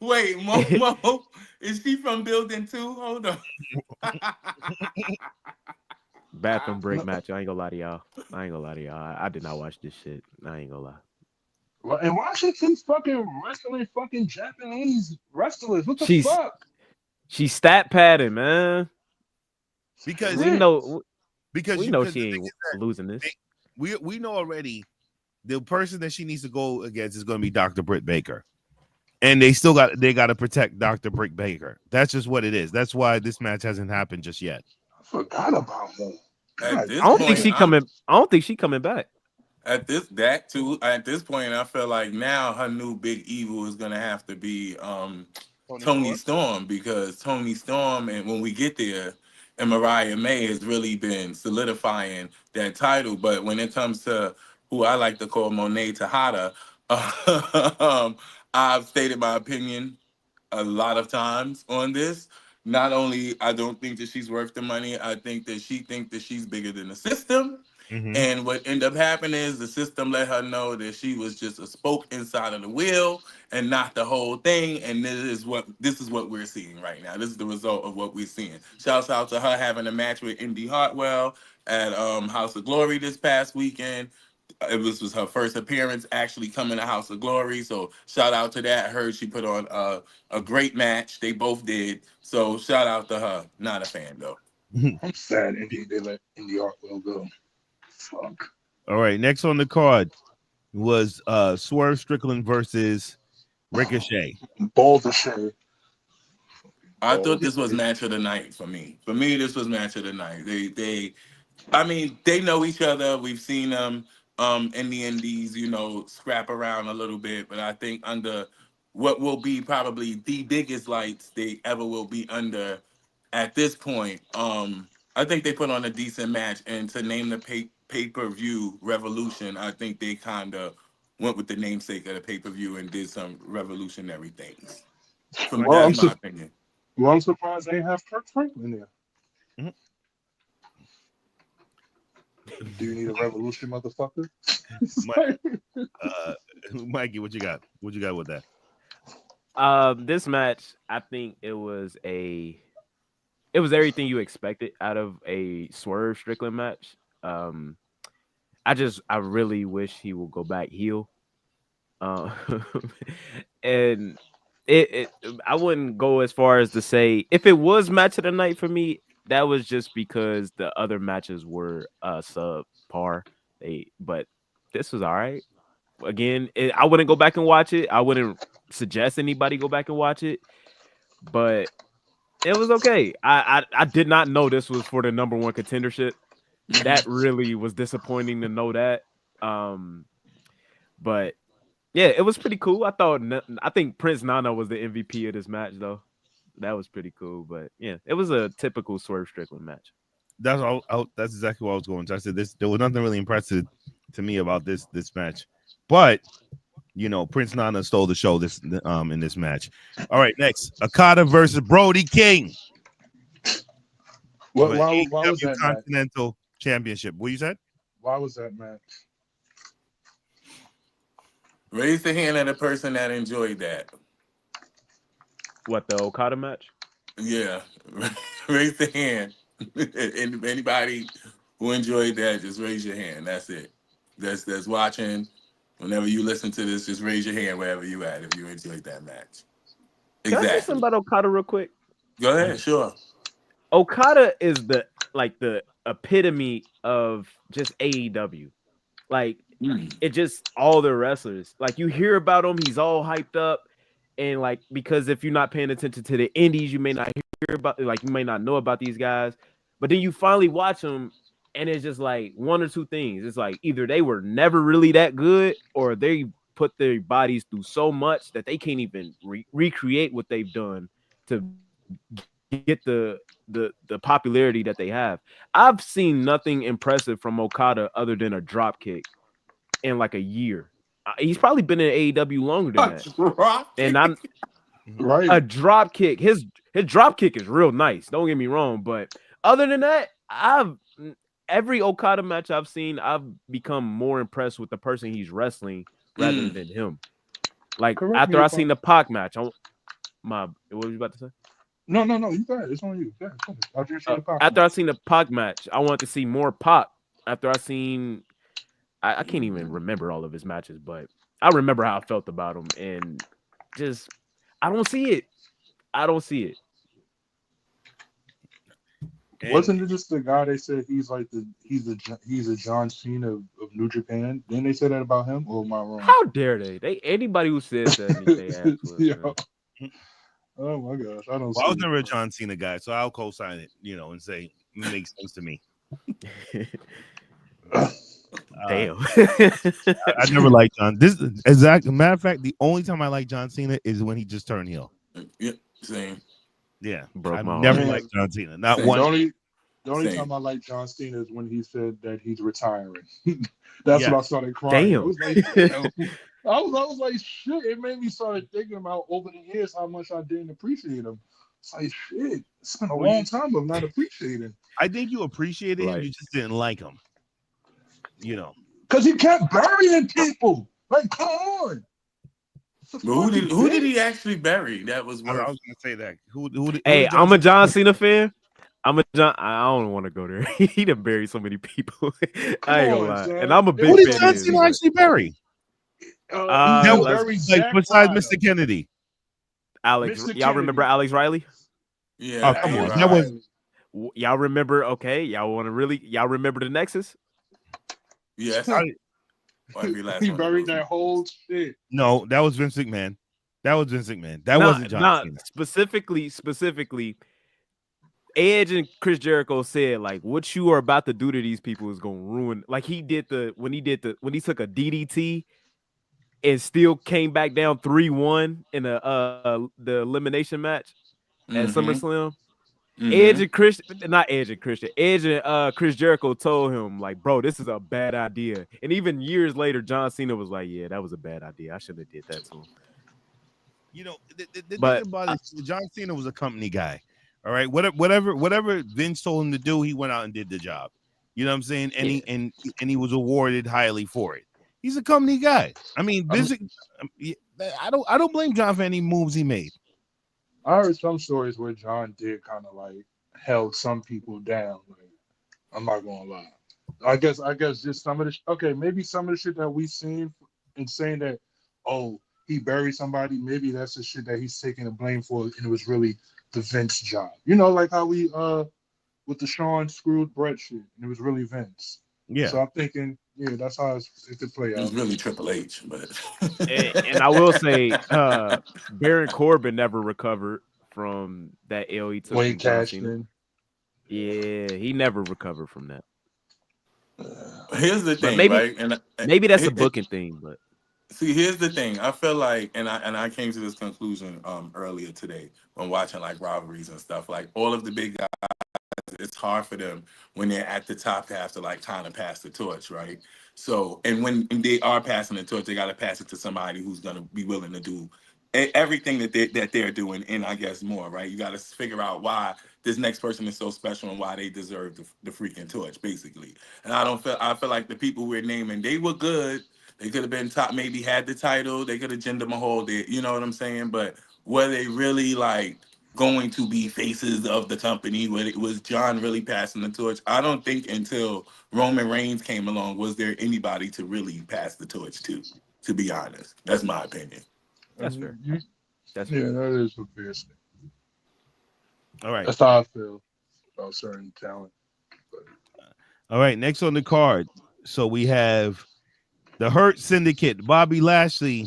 Wait, Momo, is she from Building 2? Hold on. bathroom break No, match. I ain't gonna lie to y'all. I did not watch this shit. I ain't gonna lie. and why she keeps fucking wrestling fucking Japanese wrestlers? What the She's fuck? she's stat padding, man. because We Shit. know because we you know because she the thing ain't is that losing this. we know already the person that she needs to go against is going to be Dr. Britt Baker. And they got to protect Dr. Britt Baker. That's just what it is. That's why this match hasn't happened just yet. I forgot about her. At God this I don't think damn. point, she coming. I don't think she coming back. at this point, I feel like now her new big evil is gonna have to be Tony Tony Storm. Storm, because Tony Storm, and when we get there, and Mariah May has really been solidifying that title. But when it comes to who I like to call Monet Tejada, I've stated my opinion a lot of times on this. Not only I don't think that she's worth the money, I think that she thinks that she's bigger than the system. Mm-hmm. And what ended up happening is the system let her know that she was just a spoke inside of the wheel and not the whole thing. And this is what we're seeing right now. This is the result of what we're seeing. Shouts out to her having a match with Indy Hartwell at House of Glory this past weekend. It was her first appearance actually coming to House of Glory. So shout out to that. I heard she put on a great match. They both did. So shout out to her. Not a fan though. I'm sad they let Indy Hartwell go. Fuck. All right. Next on the card was Swerve Strickland versus Ricochet. Balls of shit. I thought Balls of this was shit. match of the night for me. For me, this was match of the night. I mean, they know each other. We've seen them in the indies, scrap around a little bit. But I think under what will be probably the biggest lights they ever will be under at this point, I think they put on a decent match. And to name the pay-per-view Revolution, I think they kind of went with the namesake of the pay-per-view and did some revolutionary things. From Well, that's my opinion. I'm surprised they have Kirk Franklin there. Mhm. Do you need a revolution, motherfucker? Mike, uh, Mikey, what you got? What you got with that? This match, I think it was everything you expected out of a Swerve Strickland match. Um, I really wish he would go back heel. Um, and I wouldn't go as far as to say if it was match of the night for me, that was just because the other matches were subpar. But this was all right. Again, I wouldn't go back and watch it. I wouldn't suggest anybody go back and watch it, but it was okay. I did not know this was for the number one contendership. That really was disappointing to know that. But yeah, it was pretty cool. I think Prince Nana was the MVP of this match though. That was pretty cool. But yeah, it was a typical Swerve Strickland match. That's all. That's exactly what I was going to. I said this. There was nothing really impressive to me about this match, but Prince Nana stole the show in this match. All right, next Okada versus Brody King. Why For was AEW that match? Continental Championship. What you said? Why was that match? Raise the hand of the person that enjoyed that. What, the Okada match? Yeah, raise the hand. Anybody who enjoyed that, just raise your hand. That's it. That's watching. Whenever you listen to this, just raise your hand wherever you at if you enjoyed that match. Can I say something Exactly. about Okada real quick? Go ahead. Sure. Okada is the epitome of just AEW. Like it just all the wrestlers. Like you hear about him, he's all hyped up, and like because if you're not paying attention to the indies, you may not hear about you may not know about these guys. But then you finally watch them, and it's just like one or two things. It's like either they were never really that good, or they put their bodies through so much that they can't even recreate what they've done to get the popularity that they have. I've seen nothing impressive from Okada other than a drop kick in like a year. He's probably been in AEW longer than that. And I'm Right. a drop kick. His drop kick is real nice. Don't get me wrong, but other than that, every Okada match I've seen, I've become more impressed with the person he's wrestling rather than him. Like Correct me after I if seen the Pac match, what were you about to say? No, you got it. It's on you. Yeah, I've just seen the pop. After I seen the Pac match, I wanted to see more Pac. After I seen, I can't even remember all of his matches, but I remember how I felt about him, and just I don't see it. I don't see it. Wasn't it just the guy they said he's a John Cena of New Japan? Didn't they say that about him? Or am I wrong? How dare they? Anybody who says that needs their ass whipped, Yeah. man. Oh my gosh, I don't. Well, I was see never a it. John Cena guy, so I'll co-sign it, and say it makes sense to me. Damn. I never liked John. This exact matter of fact, the only time I like John Cena is when he just turned heel. Yeah, same. Yeah, Broke I've my never heart. liked John Cena. Not Same. one. The only Same. time I like John Cena is when he said that he's retiring. That's Yeah. when I started crying. Damn. I was like, damn. I was like, shit. It made me start thinking about over the years how much I didn't appreciate him. It's like shit. It's been a long time of not appreciating. I think you appreciated him. Right. You just didn't like him. Because he kept burying people. Like, come on. But who did he actually bury? That was I worth. was gonna say that. Who Hey, did John I'm a Cena- John Cena fan. I don't want to go there. He done buried so many people. I ain't gonna on, lie. son. And I'm a big Who did fan John of his, Cena but- actually bury? He let's- buried Like Zack besides Ryder. Mr. Kennedy. Alex, Mr. y'all remember Kennedy. Alex Riley? Yeah. Oh, come on. you're That right. was- Y'all remember? Okay, y'all remember the Nexus? Yes. I- Every last He one of buried those. that whole shit. No, that was Vince McMahon. That Nah, wasn't John nah, Cena. specifically, Edge and Chris Jericho said like, what you are about to do to these people is gonna ruin. Like when he took a DDT and still came back down 3-1 in the elimination match at Mhm. SummerSlam. Edge Mm-hmm. and Christian, not Edge and Christian, Edge and Chris Jericho told him like, bro, this is a bad idea. And even years later, John Cena was like, yeah, that was a bad idea. I shouldn't have did that to him. You know, the thing But about it, John Cena was a company guy. All right, whatever Vince told him to do, he went out and did the job. You know what I'm saying? And yeah, he was awarded highly for it. He's a company guy. I mean, I'm, I don't blame John for any moves he made. I heard some stories where John did kind of like held some people down. Like, I'm not gonna lie. I guess just some of the okay, maybe some of the shit that we seen and saying that, oh, he buried somebody. Maybe that's the shit that he's taking the blame for, and it was really the Vince job. You know, like how we with the Sean screwed Brett shit, and it was really Vince. Yeah. So I'm thinking, yeah, that's how it could play It was out. really Triple H, but and I will say, Baron Corbin never recovered from that L he took When he from John cashed Cena. in. Yeah, he never recovered from that. here's the But thing, right? And maybe that's a booking thing. But see, here's the thing. I feel like, and I came to this conclusion earlier today when watching like rivalries and stuff. Like all of the big guys, it's hard for them when they're at the top to have to like kind of pass the torch, right? So, and when they are passing the torch, they got to pass it to somebody who's gonna be willing to do everything that they're doing, and I guess more, right? You got to figure out why this next person is so special and why they deserve the freaking torch, basically. And I feel like the people we're naming, they were good. They could have been top, maybe had the title. They could have Jinder Mahal did, you know what I'm saying? But were they really like going to be faces of the company? When it was John really passing the torch? I don't think until Roman Reigns came along was there anybody to really pass the torch to. To be honest, that's my opinion. that's fair. That's Yeah, fair. that is a fair statement. All right. That's how I feel about certain talent. All right. Next on the card. So we have the Hurt Syndicate, Bobby Lashley,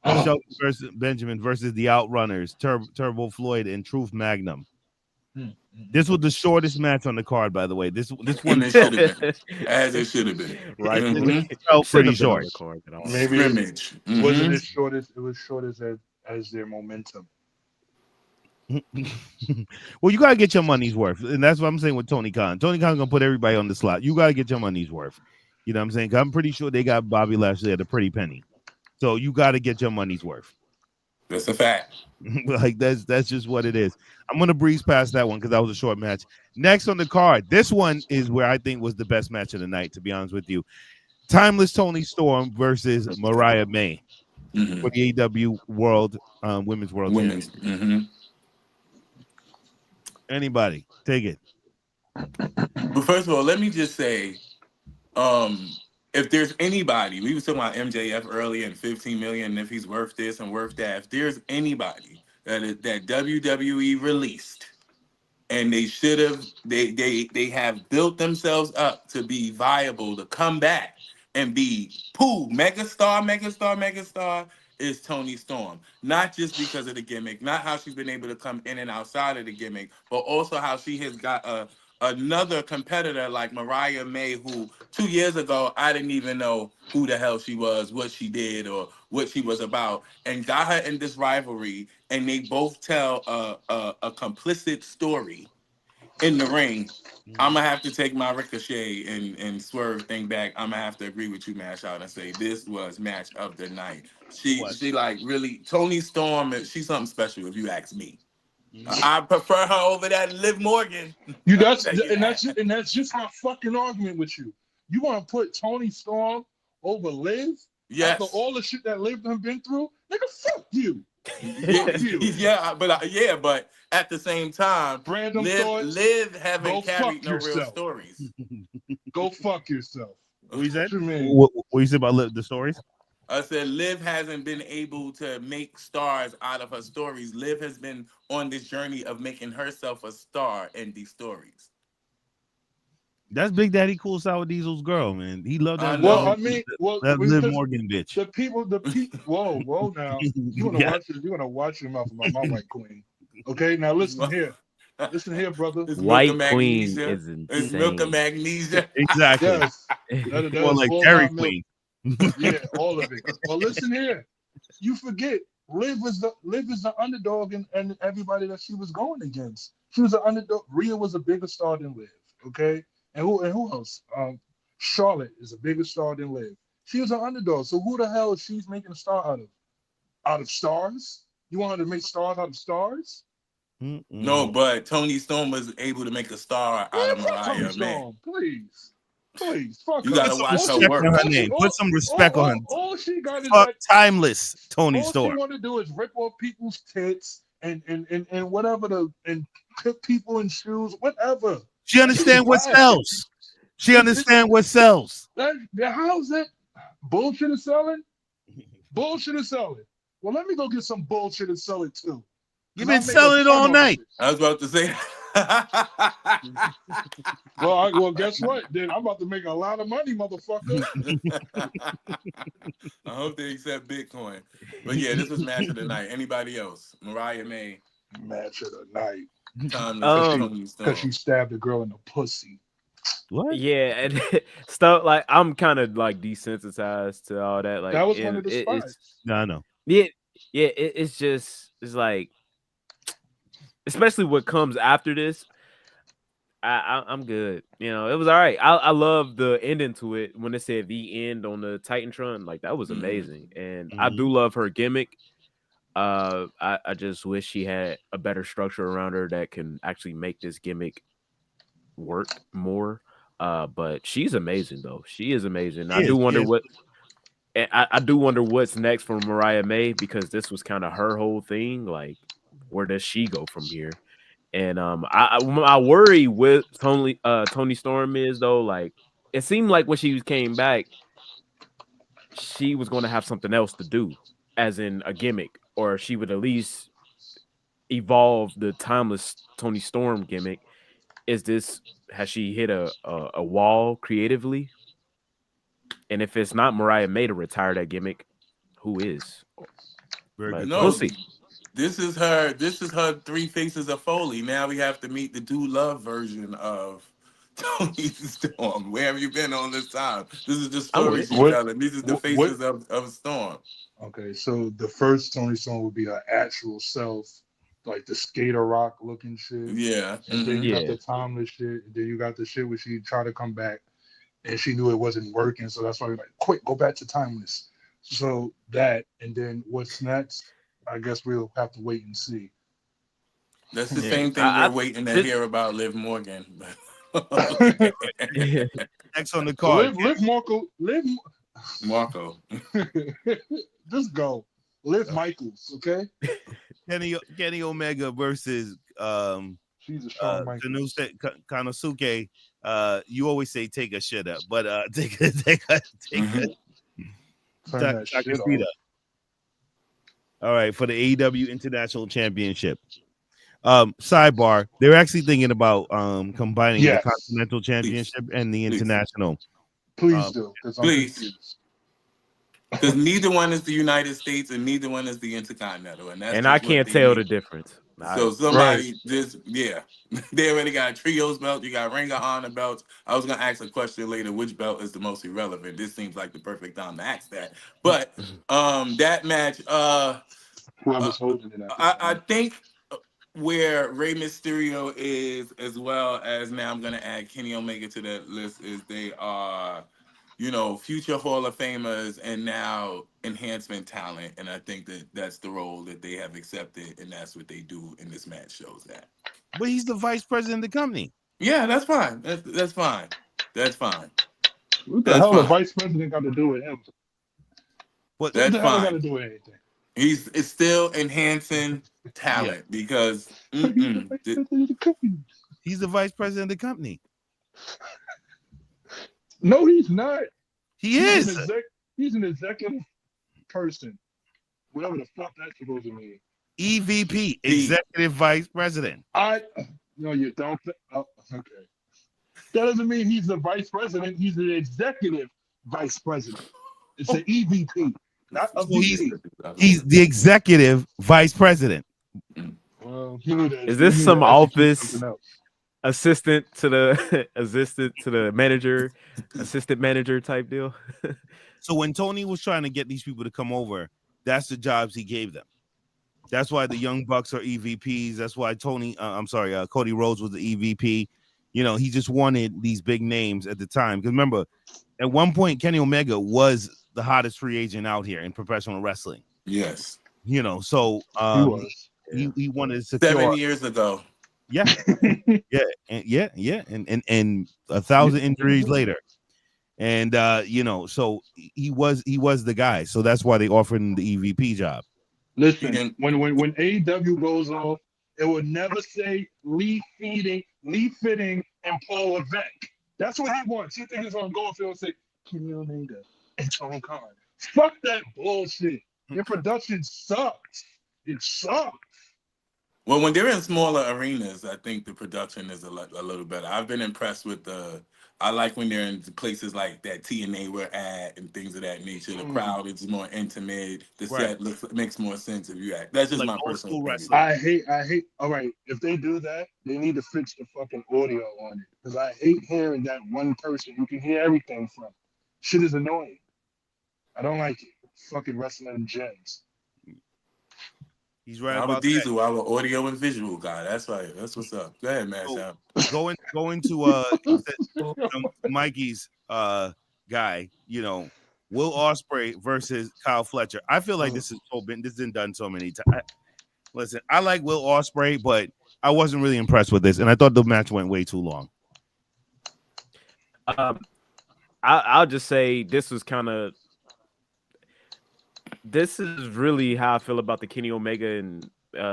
Shelton versus Benjamin versus the Outrunners, Turbo Floyd, and Truth Magnum. This was the shortest match on the card, by the way. This one And it should have been, as it should have been. Rightfully, felt shouldn't pretty have been on short. the card at all. Maybe Scrimmage. it wasn't as short as it was short as their momentum. Well, you gotta get your money's worth, and that's what I'm saying with Tony Khan. Tony Khan's gonna put everybody on the slot. You gotta get your money's worth. You know what I'm saying? 'Cause I'm pretty sure they got Bobby Lashley at a pretty penny, so you gotta get your money's worth. That's a fact. Like that's just what it is. I'm gonna breeze past that one because that was a short match. Next on the card, this one is where I think was the best match of the night. To be honest with you, Timeless Tony Storm versus Mariah May for the AEW World Women's World Women's. Championship. Anybody take it? But first of all, let me just say, if there's anybody, we were talking about MJF earlier and 15 million, and if he's worth this and worth that. If there's anybody that WWE released, and they should have, they have built themselves up to be viable to come back and be megastar, is Tony Storm. Not just because of the gimmick, not how she's been able to come in and outside of the gimmick, but also how she has got another competitor like Mariah May, who 2 years ago I didn't even know who the hell she was, what she did, or what she was about, and got her in this rivalry, and they both tell a complicit story in the ring. I'm gonna have to take my Ricochet and Swerve thing back. I'm gonna have to agree with you, Mash Out, and say this was match of the night. She like really Tony Storm. She's something special if you ask me. I prefer her over that Liv Morgan. That's just my fucking argument with you. You want to put Tony Storm over Liv? Yes. After all the shit that Liv done been through, nigga, fuck you. But at the same time, Random Liv haven't go carried fuck no real yourself. stories. Go fuck yourself. What you said? What you mean? What you said about the stories? I said Liv hasn't been able to make stars out of her stories. Liv has been on this journey of making herself a star in these stories. That's Big Daddy Cool Sour Diesel's girl, man. He loved that. Well, I mean, that Liv Morgan bitch. The people. Whoa, now you want to watch it? You want to watch your mouth, my white queen. Okay, now listen here, brother. It's White milk Queen magnesia. is insane. It's milk and magnesia. Exactly. Yes, More like Dairy Queen. Yeah, all of it. Well, listen here. You forget Liv is the underdog and everybody that she was going against. She was an underdog. Rhea was a bigger star than Liv. Okay, and who else? Charlotte is a bigger star than Liv. She was an underdog. So who the hell is she's making a star out of? Out of stars? You want her to make stars out of stars? No, Mm-mm. but Tony Storm was able to make a star out Man, of fuck Tony Mariah May. Storm, please, please, fuck You her. Put gotta some watch All her she, respect on work. her all she, name. Put all, some all, respect all, on. all she got is Fuck that. timeless Tony All she Storm. want to do is rip off people's tits and whatever and put people in shoes, whatever. She That shit is understand what whack. sells. She It's understand what sells. how's that bullshit is selling? Bullshit is selling. Well, let me go get some bullshit and sell it too. You've 'Cause been I'll make a selling it ton all off night. it. I was about to say. Well, guess what? Then I'm about to make a lot of money, motherfucker. I hope they accept Bitcoin. But yeah, this was match of the night. Anybody else? Mariah May, Match of the night. timeless, and Um, Tony Because she Storm. stabbed a girl in the pussy. What? yeah, and stuff like I'm kind of like desensitized to all that. Like, That was one and of the it's spots. No, I know. yeah, yeah. It's just it's like, especially what comes after this. I'm good. You know, it was all right. I love the ending to it when it said the end on the Titantron. Like that was amazing, and I do love her gimmick. I just wish she had a better structure around her that can actually make this gimmick work more. But she's amazing though. She is amazing. I do wonder Yes. what. And I do wonder what's next for Mariah May because this was kind of her whole thing. Like, where does she go from here? And I worry with Tony Storm is though, like it seemed like when she came back, she was going to have something else to do, as in a gimmick, or she would at least evolve the timeless Tony Storm gimmick. Is this has she hit a wall creatively? And if it's not Mariah May to retire that gimmick, who is? Very But good No, we'll question. see. this is her. This is her three faces of Foley. Now we have to meet the Do Love version of Tony Storm. Where have you been all this time? This is the I'm story with she's it. telling. These are the What? faces of Storm. Okay, so the first Tony Stone would be her actual self, like the skater rock looking shit. Yeah. And then you got Yeah. the timeless shit. And then you got the shit where she tried to come back and she knew it wasn't working. So that's why you're like, quick, go back to timeless. So that, and then what's next? I guess we'll have to wait and see. That's the Yeah. same thing we're waiting to This, hear about Liv Morgan. Next on the card. Live Marco, live, Marco. just go. Live Michaels, okay? Kenny Omega versus She's a Shawn Michaels. Konosuke. You always say take a shit up, but take a Turn that shit Takashita. off. All right, for the AEW International Championship. Sidebar, they're actually thinking about combining Yes. the Continental Championship and the Please. International. Please do, because I'm Please. confused. Because neither one is the United States and neither one is the Intercontinental. And that's and just I what can't they tell need. the difference. So somebody just they already got a trios belt. You got Ring of Honor belts. I was gonna ask a question later. Which belt is the most irrelevant? This seems like the perfect time to ask that. But that match, Whoever's holding it at the I time. think where Rey Mysterio is, as well as now I'm gonna add Kenny Omega to that list, is they are, future Hall of Famers and now enhancement talent. And I think that that's the role that they have accepted, and that's what they do in this match shows that. But he's the vice president of the company. Yeah, that's fine. That's fine. That's fine. What the That's hell the fine. vice president got to do with him? What? What That's the hell got fine. to do with anything? It's still enhancing talent because He's the vice president of the company. He's the vice president of the company. No, he's not. He He's is. He's an executive person. Whatever the fuck that's supposed to mean. EVP, executive vice president. No, you don't. Oh, okay. That doesn't mean he's the vice president. He's an executive vice president. It's an EVP, not a So VP. He's the executive vice president. Well, he knew that. Is this he knew some to execute office something else. assistant to the manager, assistant manager type deal? So when Tony was trying to get these people to come over, that's the jobs he gave them. That's why the Young Bucks are EVPs. That's why Cody Rhodes was the EVP. You know, he just wanted these big names at the time. Because remember, at one point, Kenny Omega was the hottest free agent out here in professional wrestling. Yes. You know, so He was. he wanted to 7 secure, years ago. yeah, and 1,000 injuries later. And you know, so he was the guy. So that's why they offered him the EVP job. He Listen, didn't. when AEW goes off, it would never say Lee Fitting, and Paul Levesque. That's what he wants. He thinks he's gonna go off and say Kenny Omega and Tony Khan. Fuck that bullshit. Your production sucks. It sucks. Well, when they're in smaller arenas, I think the production is a little better. I've been impressed with I like when they're in places like that TNA we're at and things of that nature. The crowd is more intimate. The Right. set makes more sense if you act. That's just Like my old personal school opinion. wrestling. I hate. All right, if they do that, they need to fix the fucking audio on it because I hate hearing that one person you can hear everything from. Shit is annoying. I don't like it. Fucking wrestling gems. He's right Robert about that. Diesel, our audio and visual guy. That's right. That's what's up. Go ahead, man. So, Sam. going to you said, Mikey's guy, you know, Will Ospreay versus Kyle Fletcher. I feel like this has been done so many times. Listen, I like Will Ospreay, but I wasn't really impressed with this, and I thought the match went way too long. I'll just say this is really how I feel about the Kenny Omega and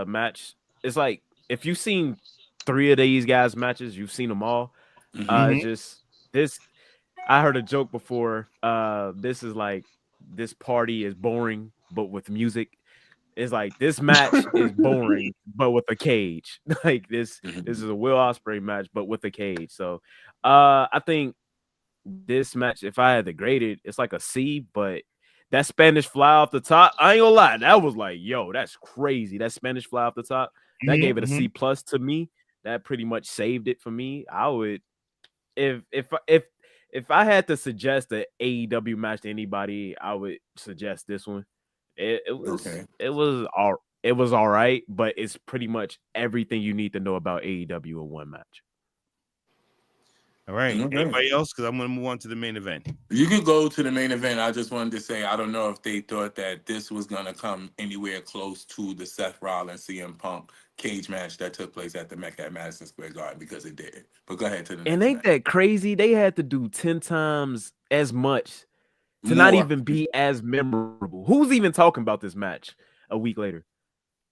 match. It's like if you've seen 3 of these guys' matches, you've seen them all. Just this, I heard a joke before. This is like this party is boring, but with music. It's like this match is boring, but with a cage. Like this is a Will Ospreay match, but with a cage. So, I think this match, if I had to grade it, it's like a C. But that Spanish fly off the top, I ain't gonna lie, that was like, yo, that's crazy. That Spanish fly off the top, that gave it a C plus to me. That pretty much saved it for me. I would, if I had to suggest an AEW match to anybody, I would suggest this one. It was all right, but it's pretty much everything you need to know about AEW in one match. All right. Okay. Anybody else? Because I'm going to move on to the main event. You could go to the main event. I just wanted to say I don't know if they thought that this was gonna come anywhere close to the Seth Rollins CM Punk cage match that took place at the Mecca at Madison Square Garden, because it did. But go ahead to the next. And ain't that crazy? They had to do 10 times as much to More. not even be as memorable. Who's even talking about this match a week later?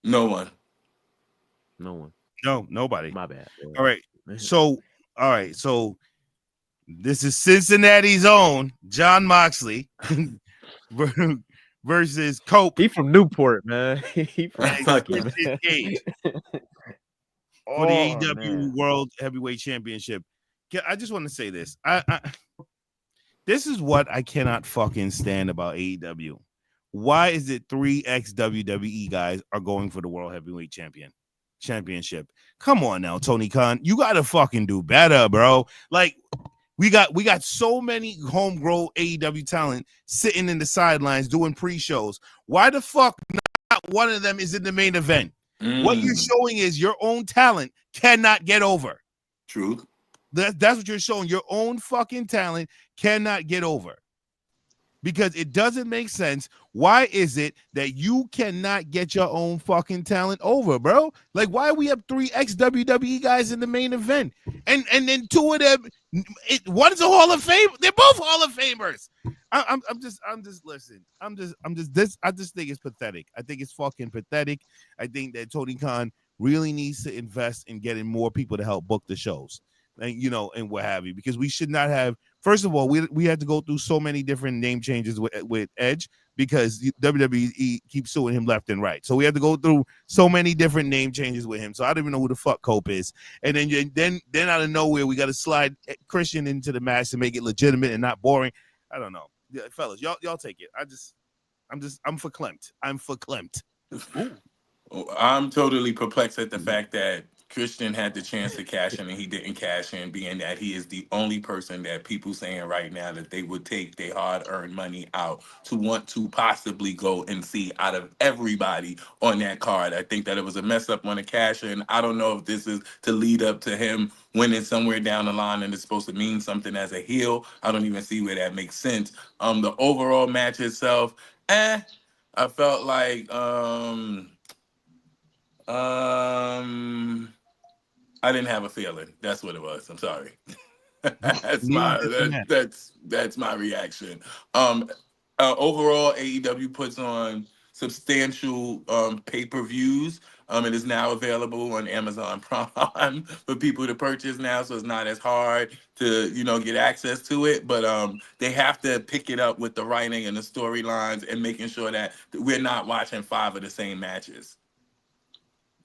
No one. No one. No, nobody. My bad. All right. So this is Cincinnati's own John Moxley versus Cope. He from Newport, man. He from Kentucky. Cage for the AEW World Heavyweight Championship. I just want to say this. This is what I cannot fucking stand about AEW. Why is it 3 ex-WWE guys are going for the World Heavyweight Championship? Come on now, Tony Khan. You gotta fucking do better, bro. Like, we got so many homegrown AEW talent sitting in the sidelines doing pre-shows. Why the fuck not one of them is in the main event? What you're showing is your own talent cannot get over. True. That's what you're showing. Your own fucking talent cannot get over. Because it doesn't make sense. Why is it that you cannot get your own fucking talent over, bro? Like, why we have 3 ex-WWE guys in the main event? And then 2 of them, one's a Hall of Fame. They're both Hall of Famers. I just think it's pathetic. I think it's fucking pathetic. I think that Tony Khan really needs to invest in getting more people to help book the shows. And, you know, and what have you, because we should not have. First of all, we had to go through so many different name changes with Edge because WWE keeps suing him left and right. So we had to go through so many different name changes with him. So I don't even know who the fuck Cope is. And then out of nowhere, we got to slide Christian into the match to make it legitimate and not boring. I don't know, fellas, y'all take it. I'm verklempt. I'm verklempt. I'm totally perplexed at the fact that Christian had the chance to cash in and he didn't cash in, being that he is the only person that people saying right now that they would take their hard earned money out to want to possibly go and see out of everybody on that card. I think that it was a mess up on the cash in. I don't know if this is to lead up to him winning somewhere down the line and it's supposed to mean something as a heel. I don't even see where that makes sense. The overall match itself, I felt like um I didn't have a feeling. That's what it was. I'm sorry. Neither did the match. That's my reaction. Um, Overall, AEW puts on substantial pay-per-views. It is now available on Amazon Prime for people to purchase now, so it's not as hard to get access to it. But they have to pick it up with the writing and the storylines and making sure that we're not watching five of the same matches.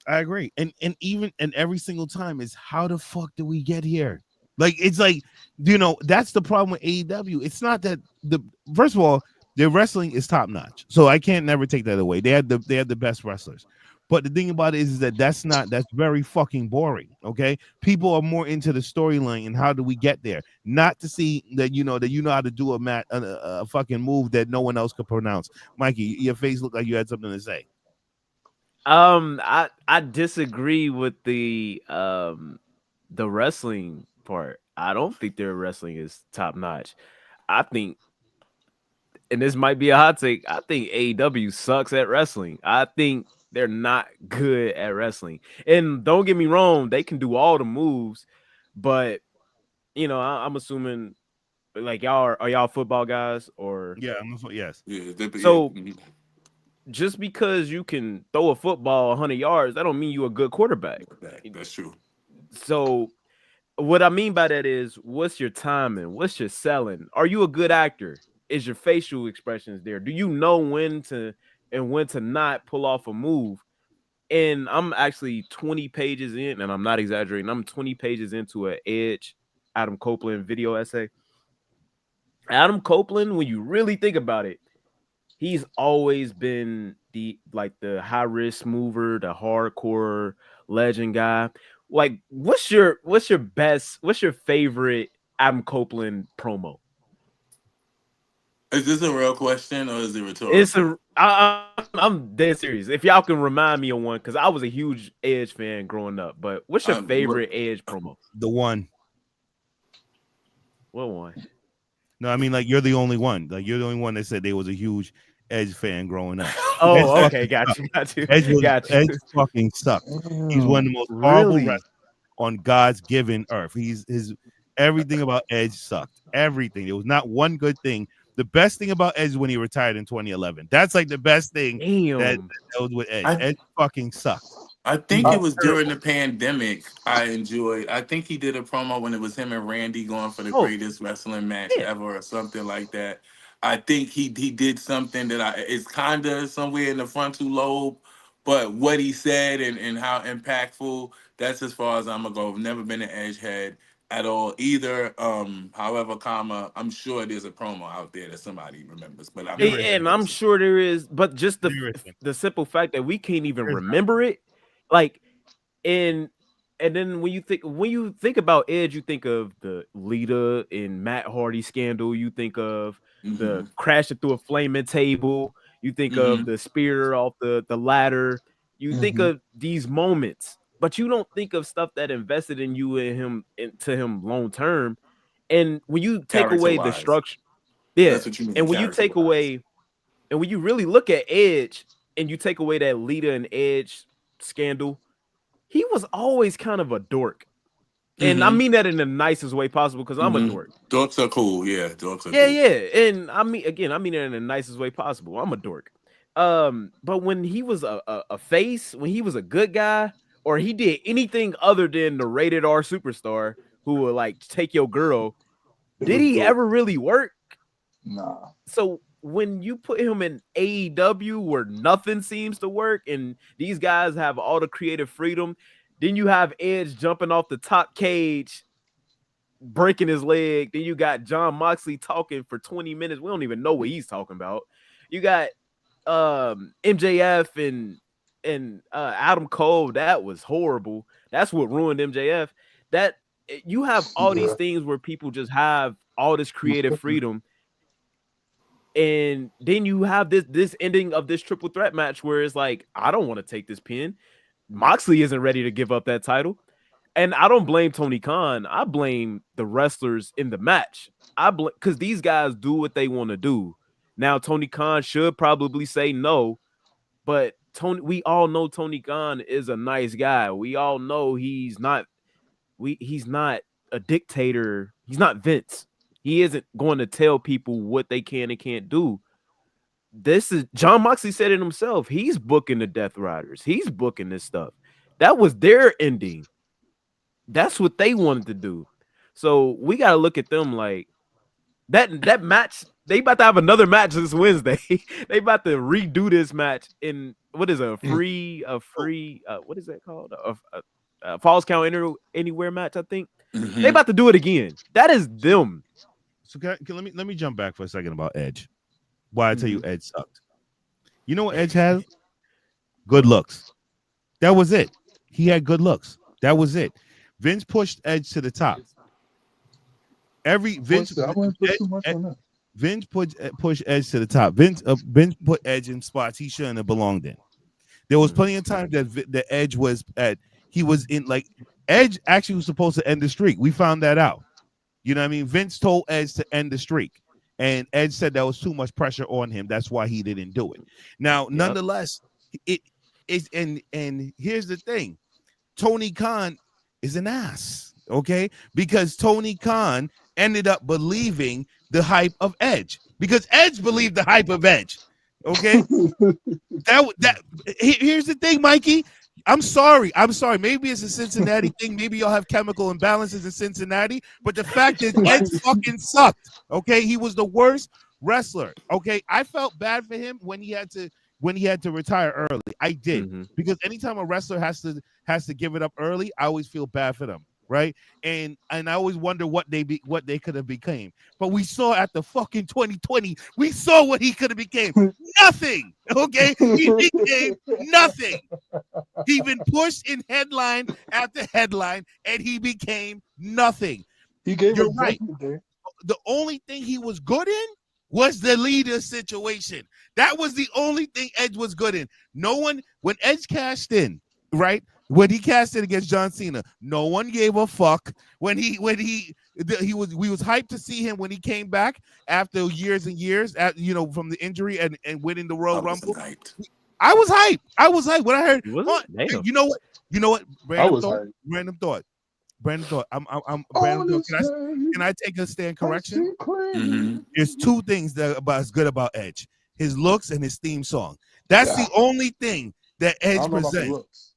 I agree. And even and every single time is how the fuck did we get here? Like it's like, that's the problem with AEW. It's not that the first of all, their wrestling is top notch. So I can't never take that away. They had the best wrestlers. But the thing about it is that that's very fucking boring. Okay. People are more into the storyline and how do we get there, not to see that how to do a fucking move that no one else could pronounce. Mikey, your face looked like you had something to say. I disagree with the wrestling part. I don't think their wrestling is top notch. I think, and this might be a hot take, I think AEW sucks at wrestling. I think they're not good at wrestling. And don't get me wrong, they can do all the moves, but I'm assuming like are y'all football guys or Yeah, yes. Yeah, so just because you can throw a football 100 yards, that don't mean you're a good quarterback. that's true. So what I mean by that is, what's your timing? What's your selling? Are you a good actor? Is your facial expressions there? Do you know when to and when to not pull off a move? And I'm actually 20 pages in, and I'm not exaggerating. I'm 20 pages into an Edge Adam Copeland video essay. Adam Copeland, when you really think about it, he's always been the high risk mover, the hardcore legend guy. Like, what's your favorite Adam Copeland promo? Is this a real question or is it It's rhetorical? I'm dead serious. If y'all can remind me of one, because I was a huge Edge fan growing up. But what's your favorite Edge promo? The one. What one? No, I mean, like, you're the only one. Like, you're the only one that said they was a huge Edge fan growing up. Oh, okay, got you. Edge fucking sucked. He's one of the most horrible Really? wrestlers on God's given earth. His everything about Edge sucked. Everything. There was not one good thing. The best thing about Edge is when he retired in 2011. That's like the best thing that was with Edge. Edge fucking sucked. I think it was during the pandemic. I enjoyed. I think he did a promo when it was him and Randy going for the greatest wrestling match ever, or something like that. I think he did something that it's kind of somewhere in the frontal lobe, but what he said and how impactful. That's as far as I'm gonna go. I've never been an Edge head at all either. However, I'm sure there's a promo out there that somebody remembers, but I'm not. And I'm sure there is, but just the simple fact that we can't even remember it, like, and then when you think about Edge, you think of the Lita and Matt Hardy scandal, you think of the crashing through a flaming table, you think of the spear off the ladder, you think of these moments, but you don't think of stuff that invested in you and him into him long term. And when you take away the structure, That's what you mean. and when you take away, and when you really look at Edge and you take away that Lita and Edge scandal, he was always kind of a dork. And I mean that in the nicest way possible, because I'm a dork. Dorks are cool. Yeah, dorks are cool. Yeah. And I mean it in the nicest way possible. I'm a dork. But when he was a face, when he was a good guy, or he did anything other than the rated R superstar who would like take your girl, did he ever really work? Nah. So when you put him in AEW where nothing seems to work and these guys have all the creative freedom, then you have Edge jumping off the top cage, breaking his leg. Then you got John Moxley talking for 20 minutes. We don't even know what he's talking about. You got MJF and and Adam Cole, that was horrible. That's what ruined MJF. That you have all these Yeah. things where people just have all this creative freedom, and then you have this ending of this triple threat match where it's like, I don't want to take this pin. Moxley isn't ready to give up that title. And I don't blame Tony Khan. I blame the wrestlers in the match. I blame because these guys do what they want to do. Now, Tony Khan should probably say no, but we all know Tony Khan is a nice guy. We all know he's not a dictator. He's not Vince. He isn't going to tell people what they can and can't do. This is John Moxley said it himself. He's booking the Death Riders. He's booking this stuff. That was their ending. That's what they wanted to do. So we got to look at them like that match. They about to have another match this Wednesday. They about to redo this match in what is a free what is that called? A Falls Count Anywhere match, I think. They about to do it again. That is them. So let me jump back for a second about Edge. Why I tell you Edge sucked. You know what Edge has? Good looks. That was it. He had good looks. That was it. Vince pushed Edge to the top. Vince pushed Edge to the top. Vince put Edge in spots he shouldn't have belonged in. There was plenty of times that the Edge was at. He was in like Edge actually was supposed to end the streak. We found that out. You know what I mean? Vince told Edge to end the streak, and Edge said that was too much pressure on him. That's why he didn't do it. Now, nonetheless, it is. And here's the thing: Tony Khan is an ass. Okay, because Tony Khan ended up believing the hype of Edge because Edge believed the hype of Edge. Okay, here's the thing, Mikey. I'm sorry. Maybe it's a Cincinnati thing. Maybe y'all have chemical imbalances in Cincinnati. But the fact is, Edge fucking sucked. Okay, he was the worst wrestler. Okay, I felt bad for him when he had to retire early. I did because anytime a wrestler has to give it up early, I always feel bad for them. Right, and I always wonder what they could have became. But we saw at the fucking 2020, we saw what he could have became. Nothing. Okay, he became nothing. He been pushed in headline after headline, and he became nothing. You're right. The only thing he was good in was the leader situation. That was the only thing Edge was good in. No one, when Edge cashed in, right? When he cast it against John Cena, no one gave a fuck. We was hyped to see him when he came back after years and years, from the injury and winning the Royal Rumble. I was hyped. When I heard, you know what? Random thought. I'm Brandon. Can I take a stand correction? There's two things that is good about Edge: his looks and his theme song. That's the only thing that Edge presents.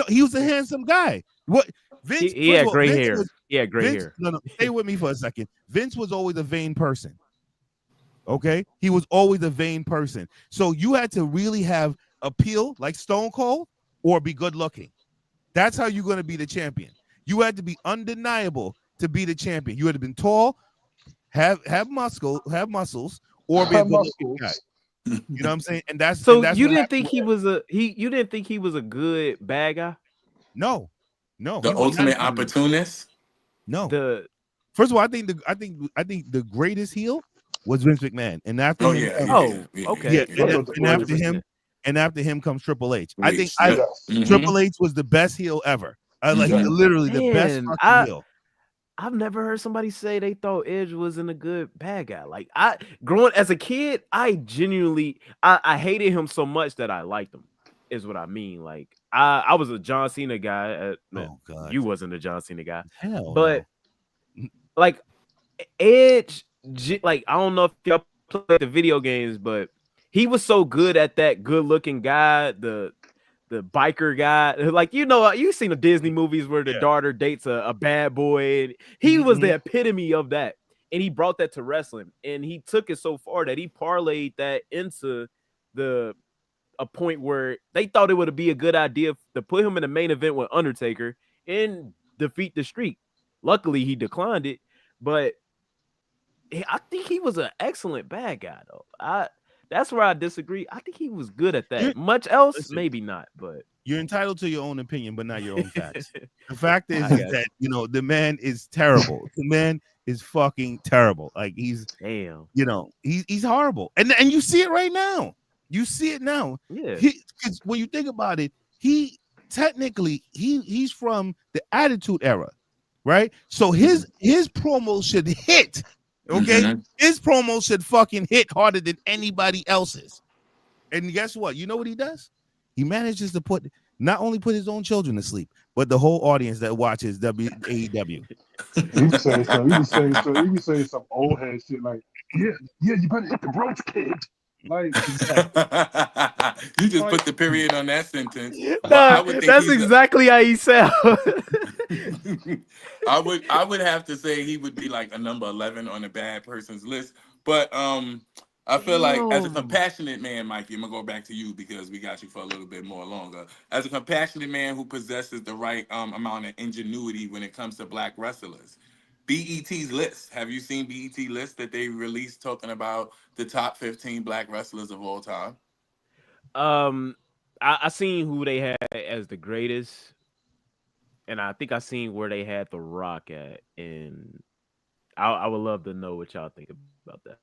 He was a handsome guy. What Vince? He had gray hair. Hair. No, stay with me for a second. Vince was always a vain person. Okay, he was always a vain person. So you had to really have appeal, like Stone Cold, or be good looking. That's how you're going to be the champion. You had to be undeniable to be the champion. You had to been tall, have muscles, or be a good looking guy. You know what I'm saying? And that's so. That's you didn't think he was You didn't think he was a good bad guy? No. The ultimate opportunist. No. First of all, I think the greatest heel was Vince McMahon, and after after him comes Triple H. Triple H was the best heel ever. Literally the best fucking heel. I've never heard somebody say they thought Edge wasn't a good bad guy. Like growing as a kid, I genuinely I hated him so much that I liked him. Is what I mean. Like I was a John Cena guy. God. You wasn't a John Cena guy. Hell but no. Like Edge, like I don't know if y'all played the video games, but he was so good at that good-looking guy, the biker guy. Like, you've seen the Disney movies where the daughter dates a bad boy. And he was the epitome of that. And he brought that to wrestling. And he took it so far that he parlayed that into a point where they thought it would be a good idea to put him in the main event with Undertaker and defeat the Streak. Luckily, he declined it. But I think he was an excellent bad guy, though. That's where I disagree. I think he was good at You're that. Much else, listen. maybe not, but You're entitled to your own opinion, but not your own facts. The fact I is got that the man is terrible. The man is fucking terrible. Like you. Damn. he's horrible, and you see it right now. You see it now. Yeah. Because when you think about it, he technically he's from the Attitude Era, right? So his promo should hit. Okay, Mm-hmm. his promo should fucking hit harder than anybody else's. And guess what? You know what he does? He manages to not only put his own children to sleep, but the whole audience that watches AEW. You be saying so. You be saying so. You be saying some old head shit like, yeah, yeah. You better hit the ropes, kid. Like, Exactly. You just like put the period on that sentence. But I Nah, would think that's he's exactly how he sound. I would have to say he would be like a number 11 on a bad person's list. But I feel like as a Damn. compassionate man, Mikey, I'm gonna go back to you because we got you for a little bit more longer. As a compassionate man who possesses the right amount of ingenuity when it comes to black wrestlers, BET's list. Have you seen BET list that they released talking about the top 15 black wrestlers of all time? Um, I seen who they had as the greatest, and I think I seen where they had the Rock at, and I would love to know what y'all think about that.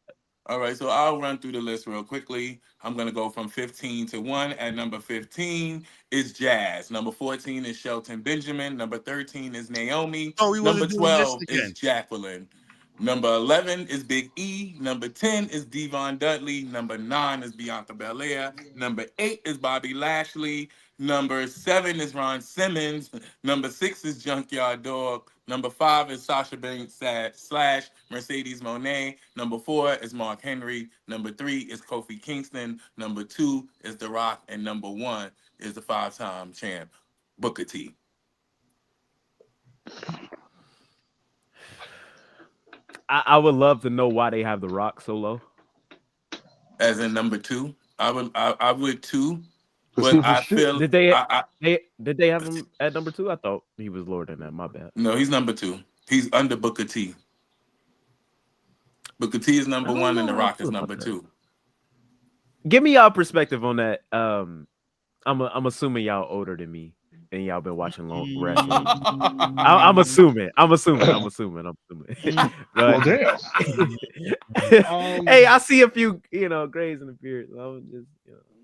All right, so I'll run through the list real quickly. I'm going to go from 15 to 1. At number 15 is Jazz. Number 14 is Shelton Benjamin. Number 13 is Naomi. Oh, he Number wasn't doing this 12 is again. Jacqueline. Number 11 is Big E. Number 10 is Devon Dudley. Number 9 is Bianca Belair. Number 8 is Bobby Lashley. Number 7 is Ron Simmons. Number 6 is Junkyard Dog. Number 5 is Sasha Banks slash Mercedes Monet. Number 4 is Mark Henry. Number 3 is Kofi Kingston. Number 2 is The Rock. And number 1 is the 5-time champ, Booker T. I would love to know why they have the Rock so low. As in number 2. I would too, cause but he's a I shit. feel Did they I did they have him at number 2? I thought he was lower than that. My bad. no, he's number 2. He's under Booker T. Booker T is I number don't 1 and know The how I Rock feel is about number that. 2. Give me y'all perspective on that. I'm assuming y'all older than me and y'all been watching long wrestling. I'm assuming. I'm assuming. I'm assuming. I'm assuming. Well, But damn. hey, I see a few, grays in the beard. So I'm just,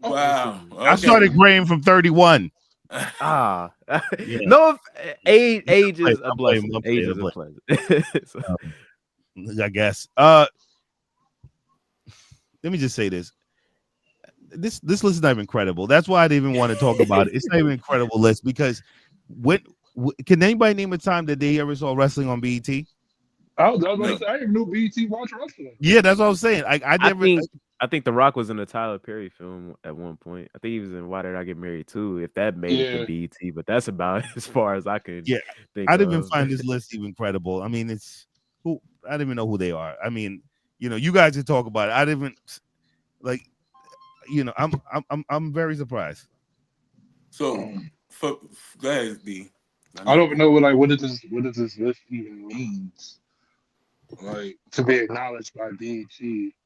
I'm Wow. assuming. I Okay. started graying from 31. Ah, Yeah, no, age I'm is a playing. blessing. I'm Age playing. is I'm a playing. blessing. So, I guess. Let me just say this. This list is not even credible. That's why I didn't even want to talk about it. It's not even a credible list because when can anybody name a time that they ever saw wrestling on BET? I was about to No. say I didn't know BT watch wrestling. Yeah, that's what I was saying. I I never. think I think The Rock was in a Tyler Perry film at one point. I think he was in Why Did I Get Married Too? If that made it to Yeah, BET, but that's about as far as I can Yeah, think I didn't even of. find this list even credible. I mean, it's who I didn't even know who they are. I mean, you guys can talk about it. I didn't even like. I'm very surprised. So go ahead, B. I I know don't you. even know what does this list even means. Like to be acknowledged by BET,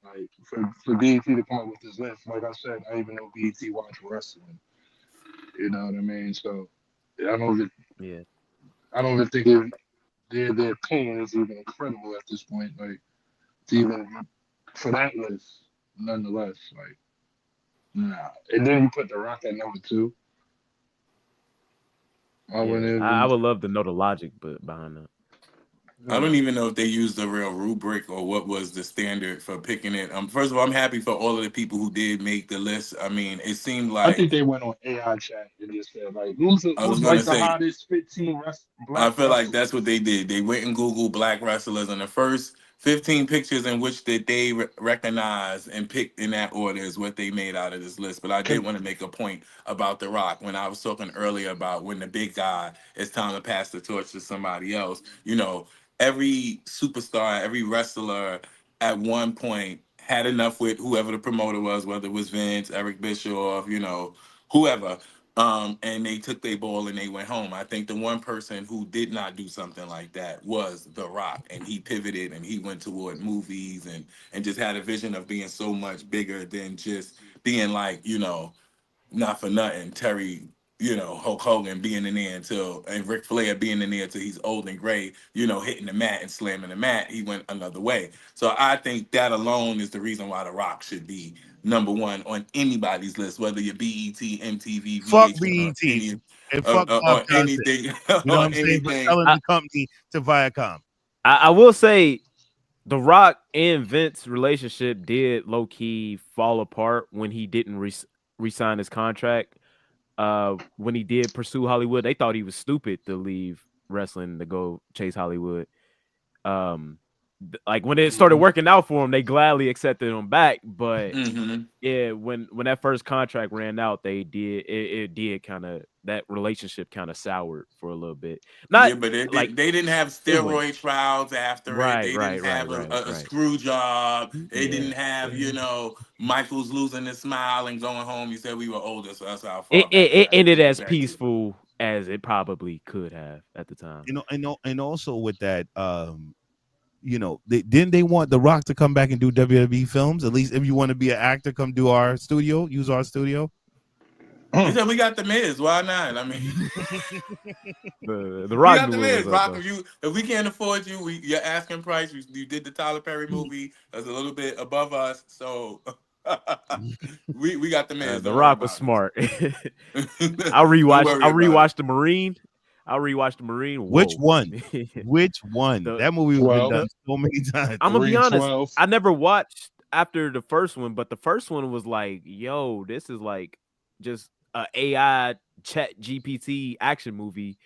like for BET to come up with this list. Like I said, I even know BET watch wrestling. You know what I mean? So I don't even, Yeah. I don't even think their opinion is even credible at this point. Like to even for that list, nonetheless, like nah. And then you put The Rock at number two. I wouldn't Yeah. I even. would love to know the logic but behind that. I don't Nah. even know if they used the real rubric or what was the standard for picking it. First of all, I'm happy for all of the people who did make the list. I mean, it seemed I like think they went on AI chat and just said like, who's I was who's gonna like the say hottest 15 I black feel like that's what they wrestlers? did. They went and Googled black wrestlers, and the first 15 pictures in which that they recognized and picked in that order is what they made out of this list. But I did want to make a point about The Rock when I was talking earlier about when the big guy it's time to pass the torch to somebody else. Every superstar, every wrestler at one point had enough with whoever the promoter was, whether it was Vince, Eric Bischoff, whoever. And they took their ball and they went home. I think the one person who did not do something like that was The Rock, and he pivoted and he went toward movies and just had a vision of being so much bigger than just being like, not for nothing, Terry, Hulk Hogan being in there until, and Ric Flair being in there until he's old and gray, hitting the mat and slamming the mat. He went another way. So I think that alone is the reason why The Rock should be number one on anybody's list, whether you're BET, MTV, Fuck VH1, or BET any, and fuck Bob or Johnson. anything, You know what or I'm saying? For anything. selling I, the company to Viacom. I will say The Rock and Vince relationship did low key fall apart when he didn't resign his contract. When he did pursue Hollywood, they thought he was stupid to leave wrestling to go chase Hollywood. Um, like when it started Mhm. working out for him, they gladly accepted him back. But Hmm. yeah, when that first contract ran out, it did kind of, that relationship kind of soured for a little bit. Not Yeah, but like they didn't have it went steroid trials after it. right, They didn't right, right, have right, a right. screw job. They Yeah, didn't have, yeah. Michael's losing his smile and going home. You said we were older, so that's how far It, back it we it got to ended take it as back to. peaceful as it probably could have at the time. And also with that, didn't they want The Rock to come back and do WWE films? At least if you want to be an actor, come do our studio, use our studio. They said we got the Miz. Why not? I mean, The we Rock got knew the what was Miz. up Rock, though. if we can't afford you, your asking price. You did the Tyler Perry movie. That's a little bit above us, so we got the Miz. The Don't worry Rock was about smart. it. I Don't rewatched. I worry about it. rewatched the Marine. I rewatched the Marine. Which Whoa. one? Which one? the That movie has been 12, done the so many times. I'm gonna be honest. 312. I never watched after the first one, but the first one was like, yo, this is like just a AI Chat GPT action movie.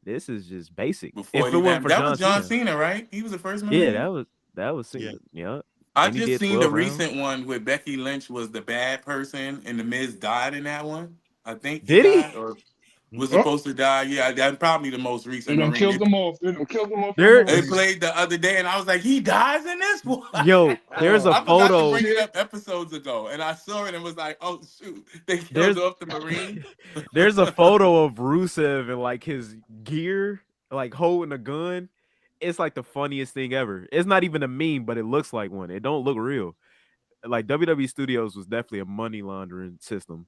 This is just basic. Before If it he wasn't passed, for that was John John Cena, Cena, right? He was the first yeah, Marine. that was Yeah. Cena. Yeah, I and he just did seen the 12 rounds. recent one where Becky Lynch was the bad person and the Miz died in that one. I think he Did he? died or was Oh, supposed to die. Yeah, that's probably the most they recent done Marine. killed them off. They done killed them off in the There, They Marines. played the other day, and I was like, he dies in this one. yo, there's a Oh, I forgot to photo. bring it up episodes ago, and I saw it and was like, oh shoot, they killed There's off the Marine. there's a photo of Rusev and like his gear, like holding a gun. It's like the funniest thing ever. It's not even a meme, but it looks like one. It don't look real. Like WWE Studios was definitely a money laundering system.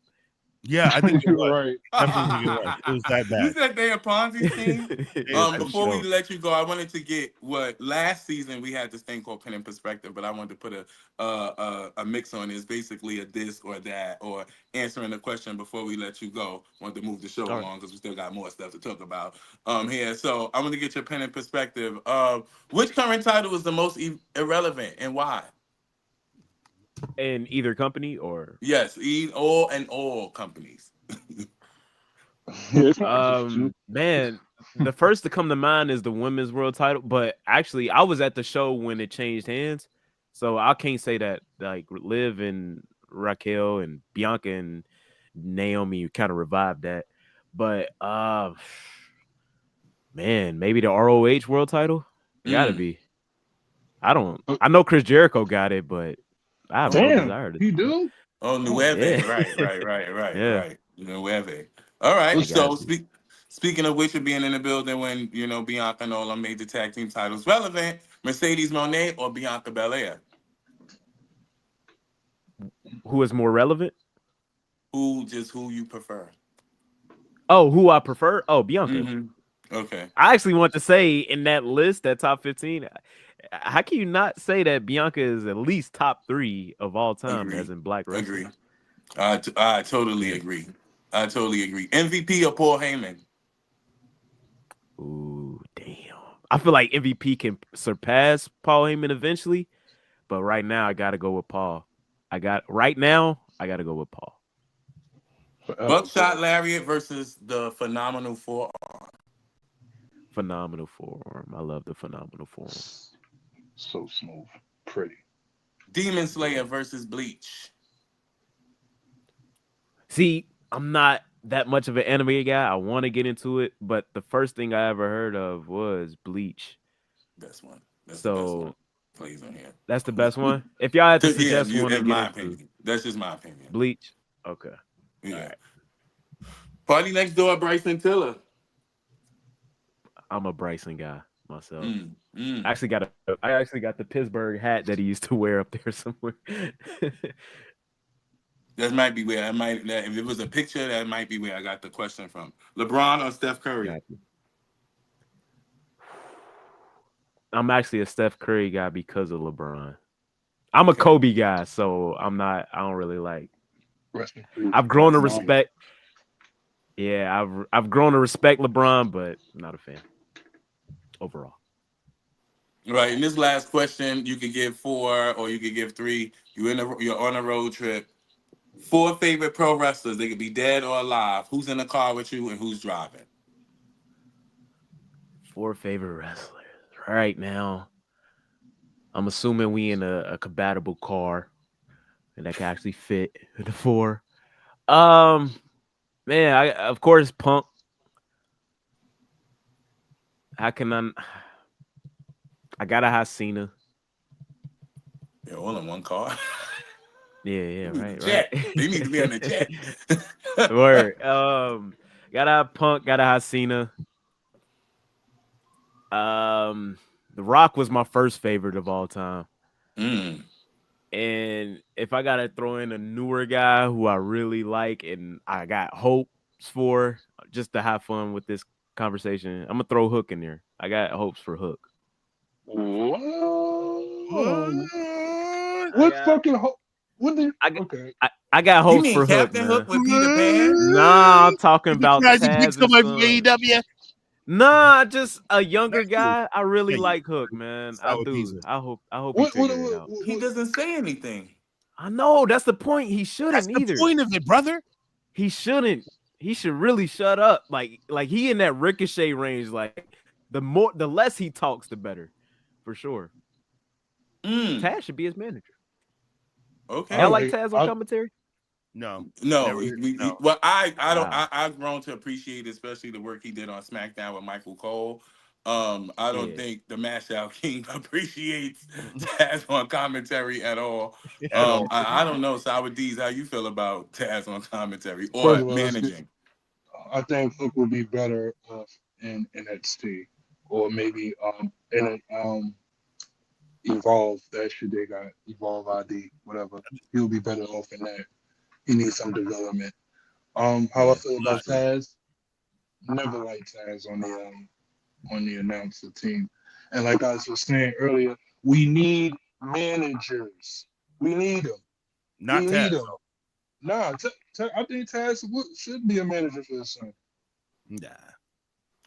Yeah, I think it you're was. right. Definitely think it was. It was that You bad. said they a Ponzi scheme. Yeah, For Before we sure. let you go, I wanted to get what last season we had this thing called Pen and Perspective, but I wanted to put a mix on it. It's basically a this or that or answering a question before we let you go. Wanted to move the show All right. along because we still got more stuff to talk about here. So I want to get your pen and perspective. Which current title is the most irrelevant and why? In either company or Yes, all companies. Yeah, it's not just two. man, the first to come to mind is the women's world title, but actually I was at the show when it changed hands. So I can't say that like Liv and Raquel and Bianca and Naomi kind of revived that. But man, maybe the ROH world title? It gotta Mm. be. I don't Uh, I know Chris Jericho got it, but I have no Oh, Damn, desire to he take that. do? oh, Oh, Yeah. Nueve. Yeah, Right. Nueve. All it right. gotta So be. speaking of which, of being in the building when Bianca and Ola made the tag team titles relevant, Mercedes Monet or Bianca Belair? Who is more relevant? Who you prefer? Oh, who I prefer? Oh, Bianca. Mm-hmm. Okay. I actually want to say in that list, that top 15, how can you not say that Bianca is at least top 3 of all time Agree. as in black Agree. wrestling? I totally Yeah. agree. I totally agree. MVP or Paul Heyman? Ooh, damn. I feel like MVP can surpass Paul Heyman eventually, but right now I got to go with Paul. I got to go with Paul. forever, Buckshot Paul. Lariat versus the Phenomenal Four. Phenomenal forearm. I love the phenomenal forearm. So smooth, pretty. Demon Slayer Yeah. versus Bleach. See, I'm not that much of an anime guy. I want to get into it, but the first thing I ever heard of was Bleach. Best one. That's the best one. So Plays on here. that's the best one. If y'all had to Yeah, suggest one to in get my into, opinion. That's just my opinion. Bleach. Okay. All Yeah. right. Party next door, Bryson Tiller. I'm a Bryson guy myself. Mm, mm. I actually got the Pittsburgh hat that he used to wear up there somewhere. That might be where I might. If it was a picture, that might be where I got the question from. LeBron or Steph Curry? Got you. I'm actually a Steph Curry guy because of LeBron. I'm a Okay. Kobe guy, so I'm not. I don't really like. Rest in peace. I've grown to That's mama. respect. Yeah, I've grown to respect LeBron, but I'm not a fan overall. Right. And this last question, you could give 4 or you could give 3. You're on a road trip. 4 favorite pro wrestlers. They could be dead or alive. Who's in the car with you and who's driving? 4 favorite wrestlers. Right now, I'm assuming we in a compatible car and that can actually fit the 4. Man, of course Punk. How can I gotta have Cena. They're all in one car. Yeah, right. Jet. They need to be on the jet. Word. Gotta have Punk, gotta have Cena. The Rock was my first favorite of all time. Mm. And if I gotta throw in a newer guy who I really like and I got hopes for just to have fun with this conversation, I'm gonna throw Hook in there. I got hopes for Hook. Whoa. What? What fucking what the I got, okay. I got You hopes mean for Hook, Captain man. Hook with Peter Pan? Nah, I'm talking You about tried to pick Taz and somebody from Son. AEW? Nah, just a younger Thank you. guy. I really Thank you. like Hook, man. I Sour do. pizza. I hope he figure it out. He doesn't say anything. I know that's the point. He That's shouldn't the either. point of it, brother. He shouldn't. He should really shut up. Like he in that Ricochet range. Like the less he talks, the better, for sure. Mm. Taz should be his manager. Okay. Y'all like Taz on commentary? No. No, Never. No. well, I don't. Wow. I've grown to appreciate, especially the work he did on SmackDown with Michael Cole. I don't Yeah. think the Mashout King appreciates Taz on commentary at all. At all. I don't know, Sour D's, how you feel about Taz on commentary First or of all, managing? I think Hook would be better off in NXT or maybe in Evolve. That shit they got Evolve ID, whatever. He'll be better off in that. He needs some development. How I feel about Taz, never liked Taz on the announcer team. And like I was saying earlier, we need managers. We need them. Not we Taz. need them. Nah, I think Taz should be a manager for his son. Nah.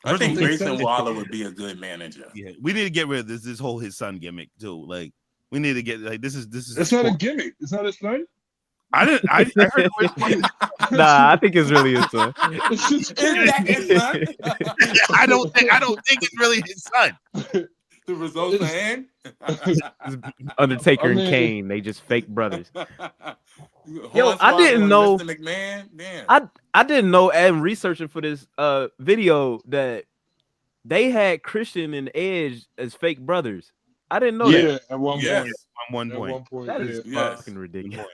I think think Grayson so. Waller would be a good manager. Yeah, we need to get rid of this whole his son gimmick too. Like, we need to get like this is. It's not a gimmick. It's not his son. I didn't. I heard. Nah, I think it's really his son. It's just Is that his son? I don't think it's really his son. The results are in. Undertaker I mean- and Kane, they just fake brothers. Yo, I didn't know- Mr. McMahon. Damn. I didn't know, and researching for this video, that they had Christian and Edge as fake brothers. I didn't know that. Yeah, at one Yes. point. On one At point. one point. That is Yes. fucking ridiculous.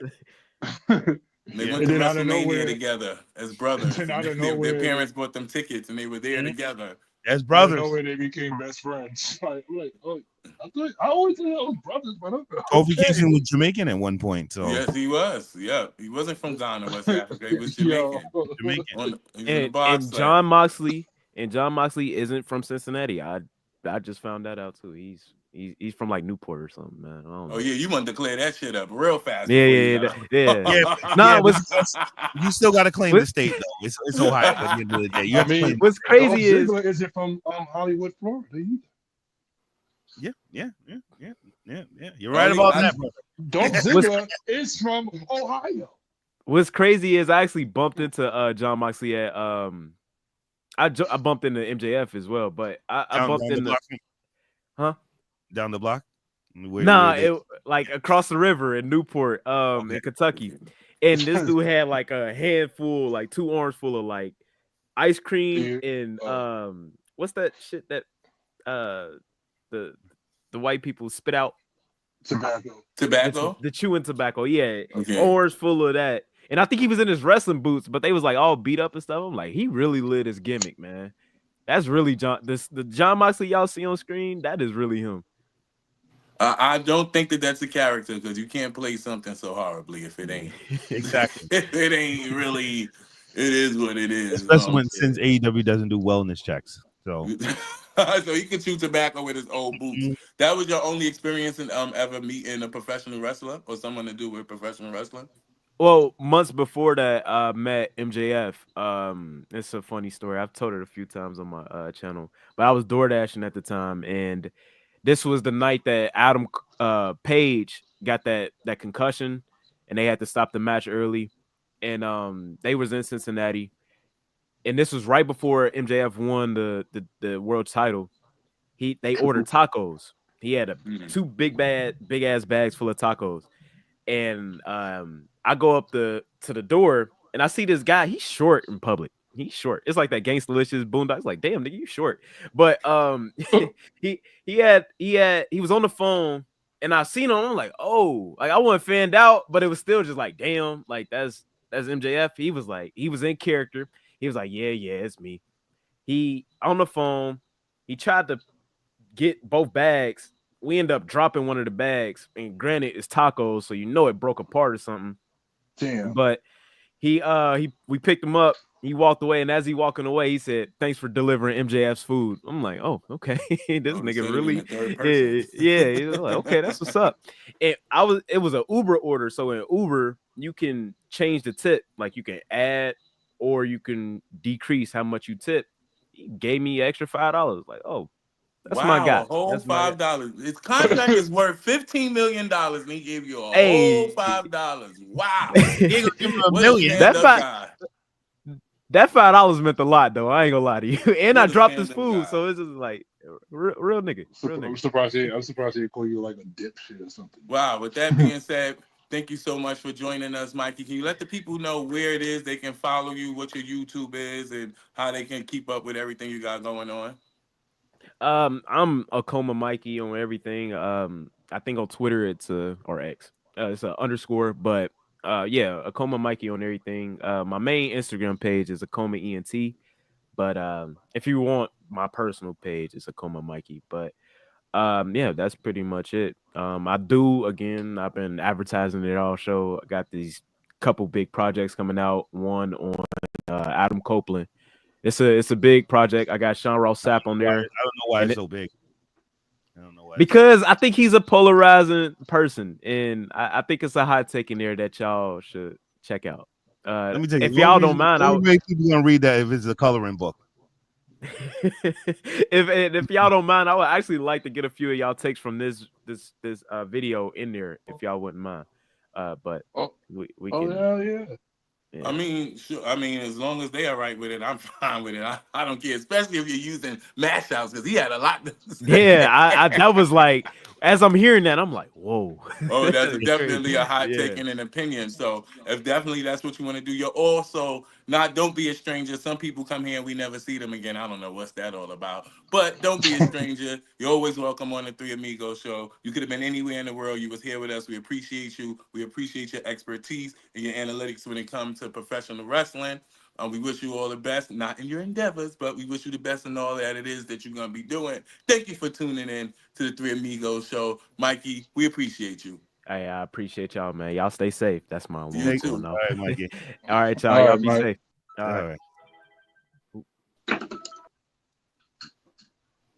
They Yeah. went And to then out of WrestleMania nowhere- together as brothers. And out of Their nowhere- parents bought them tickets and they were there Mhm. together. As Brothers. brothers. Where they became best friends. I always thought I was brothers, but Kofi Kingston was Jamaican at one point, so Yes, he was. Yeah, he wasn't from Ghana, West Africa. He was Jamaican. Jamaican. He was in the and bobsled. John Moxley isn't from Cincinnati. I just found that out too. He's from like Newport or something, man. I don't know. Oh yeah, you want to clear that shit up real fast. Yeah. Nah, Yeah, you still got to claim the state though. It's Ohio at the end of the day. You have to claim. What's crazy is it from Hollywood, Florida? Yeah. You're right about that, brother. Dolph Ziggler is from Ohio. what's crazy is I actually bumped into John Moxley at I bumped into MJF as well, but I bumped down into block? Huh? Down the block? it like across the river in Newport, in Kentucky. And this dude had like a handful, like 2 arms full of like ice cream and what's that shit that the white people spit out? Tobacco. Tobacco. The chewing tobacco, yeah. Okay. Orange full of that. And I think he was in his wrestling boots, but they was like all beat up and stuff. I'm like, he really lit his gimmick, man. That's really the John Moxley y'all see on screen. That is really him. I don't think that that's a character because you can't play something so horribly if it ain't. Exactly. If it ain't really, it is what it is. Especially when since AEW doesn't do wellness checks. So so he could chew tobacco with his old boots. Mhm. That was your only experience in ever meeting a professional wrestler or someone to do with professional wrestling? Well, months before that, I met MJF. It's a funny story. I've told it a few times on my channel, but I was door dashing at the time, and this was the night that Adam Page got that concussion, and they had to stop the match early, and they was in Cincinnati, and this was right before MJF won the world title. They ordered tacos. He had Mm. two big ass bags full of tacos, and I go up to the door and I see this guy. He's short in public. He's short. It's like that Gangstalicious Boondocks. It's like, damn, nigga, you short. But he was on the phone and I seen him. I'm like, oh, like I wasn't fanned out, but it was still just like, damn, like that's MJF. He was in character. He was like, yeah, it's me. He on the phone. He tried to get both bags. We end up dropping one of the bags, and granted, it's tacos, so you know it broke apart or something. Damn. But we picked him up. He walked away, and as he walking away, he said, "Thanks for delivering MJF's food." I'm like, "Oh, okay." This Oh, he nigga said it in really, the third person. yeah. He's like, "Okay, that's what's up." And it was an Uber order, so in Uber you can change the tip, like you can add or you can decrease how much you tip. He gave me extra $5. Like, oh, that's my Wow, guy. a whole That's my guy. $5. His contract is worth $15 million, and he gave you a whole Hey, $5. Wow, He ain't gonna give him a what a million. that stand-up five guy. that $5 meant a lot though. I ain't gonna lie to you. And I What a dropped his stand-up food, guy. so it's just like real nigga, real I'm nigga. surprised he call you like a dipshit or something. Wow. With that being said, thank you so much for joining us, Mikey. Can you let the people know where it is they can follow you, what your YouTube is, and how they can keep up with everything you got going on? I'm a coma Mikey on everything. I think on Twitter it's or X. It's a underscore, but yeah, a coma Mikey on everything. My main Instagram page is a coma ENT, but if you want my personal page, it's a coma Mikey. But yeah, that's pretty much it. I've been advertising it all show. I got these couple big projects coming out. One on Adam Copeland. It's a big project. I got Sean Ross Sapp on there. I don't know why And it's so big. I don't know why. because I think he's a polarizing person, and I think it's a hot take in there that y'all should check out. Let me tell you, If y'all don't mind, only way people gonna read that if it's a coloring book. if y'all don't mind, I would actually like to get a few of y'all takes from this video in there, if y'all wouldn't mind. But Oh, we oh can. hell yeah. Yeah. I mean, sure. I mean, as long as they are right with it, I'm fine with it. I don't care, especially if you're using mash outs because he had a lot to say. Yeah, I that was like, as I'm hearing that, I'm like, whoa. Oh, that's That's definitely a crazy. hot take Yeah. and an opinion. So if definitely that's what you want to do, you're also not, don't be a stranger. Some people come here and we never see them again. I don't know what's that all about. But don't be a stranger. You're always welcome on the Three Amigos show. You could have been anywhere in the world. You was here with us. We appreciate you. We appreciate your expertise and your analytics when it comes to professional wrestling. We wish you all the best, not in your endeavors, but we wish you the best in all that it is that you're going to be doing. Thank you for tuning in to the Three Amigos show. Mikey, we appreciate you. Hey, I appreciate y'all, man. Y'all stay safe. That's my You one too. going All out. right, Mikey. All right, y'all. All Y'all right, be Mike. safe. All All right. right.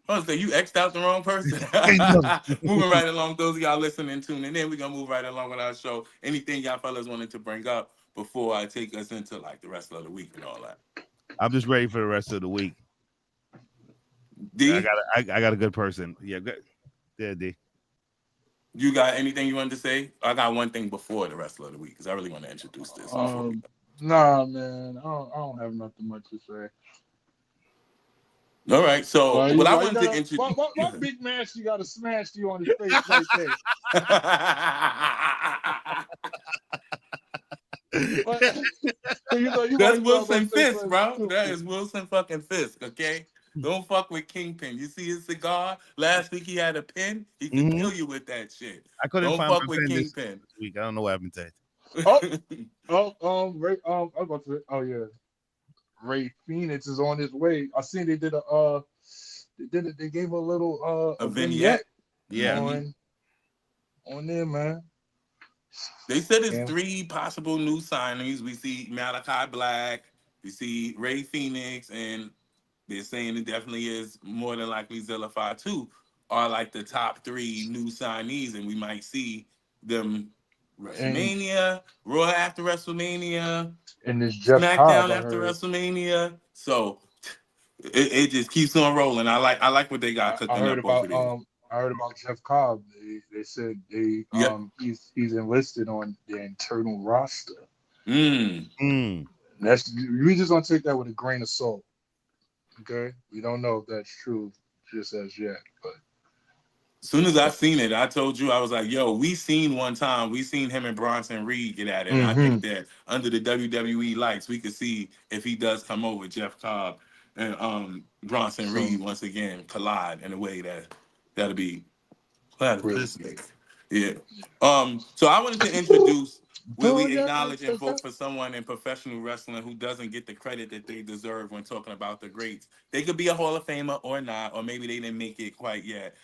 Oh, so you X'd out the wrong person. Moving right along, those of y'all listening and tuning in, we're gonna move right along with our show. Anything y'all fellas wanted to bring up before I take us into like the rest of the week and all that? I'm just ready for the rest of the week. D, I got a good person. Yeah, good. Yeah, D. you got anything you wanted to say? I got one thing before the rest of the week because I really want to introduce this before we go. Nah, man, I don't have nothing much to say. All right, so Why what I you wanted to gotta, introduce. why Big Nasty got to smash you on his face like that? You That's might well Wilson say Fisk, something bro. That stupid. is Wilson fucking Fisk, okay? Don't fuck with Kingpin. You see his cigar? Last week he had a pen. He could Mhm. kill you with that shit. I couldn't Don't find fuck my with pen this Kingpin. week. I don't know what happened to it. Oh, Ray, I was about to say, oh yeah, Ray Phoenix is on his way. I seen they did they gave a little A a vignette vignette. Yeah. Hmm. on there, man. They said it's Yeah, three possible new signings. We see Malachi Black, we see Ray Phoenix, and they're saying it definitely is more than likely Zillify too are like the top three new signees, and we might see them and WrestleMania, Raw after WrestleMania, this Jeff SmackDown Cobb, I after heard. WrestleMania. So it just keeps on rolling. I like what they got I cooking heard up about over there. I heard about Jeff Cobb. They said Yep. he's enlisted on the internal roster. Mm. Mm. That's we just gonna take that with a grain of salt. Okay, we don't know if that's true just as yet, but Soon as I seen it, I told you I was like, "Yo, we seen one time. We seen him and Bronson Reed get at it." And I hmm think that under the WWE lights, we could see if he does come over, Jeff Cobb and Bronson some Reed once again collide in a way that'll be that'll be really sick. Yeah. So I wanted to introduce where do we ya acknowledge and like vote that? for someone in professional wrestling who doesn't get the credit that they deserve when talking about the greats. They could be a Hall of Famer or not, or maybe they didn't make it quite yet.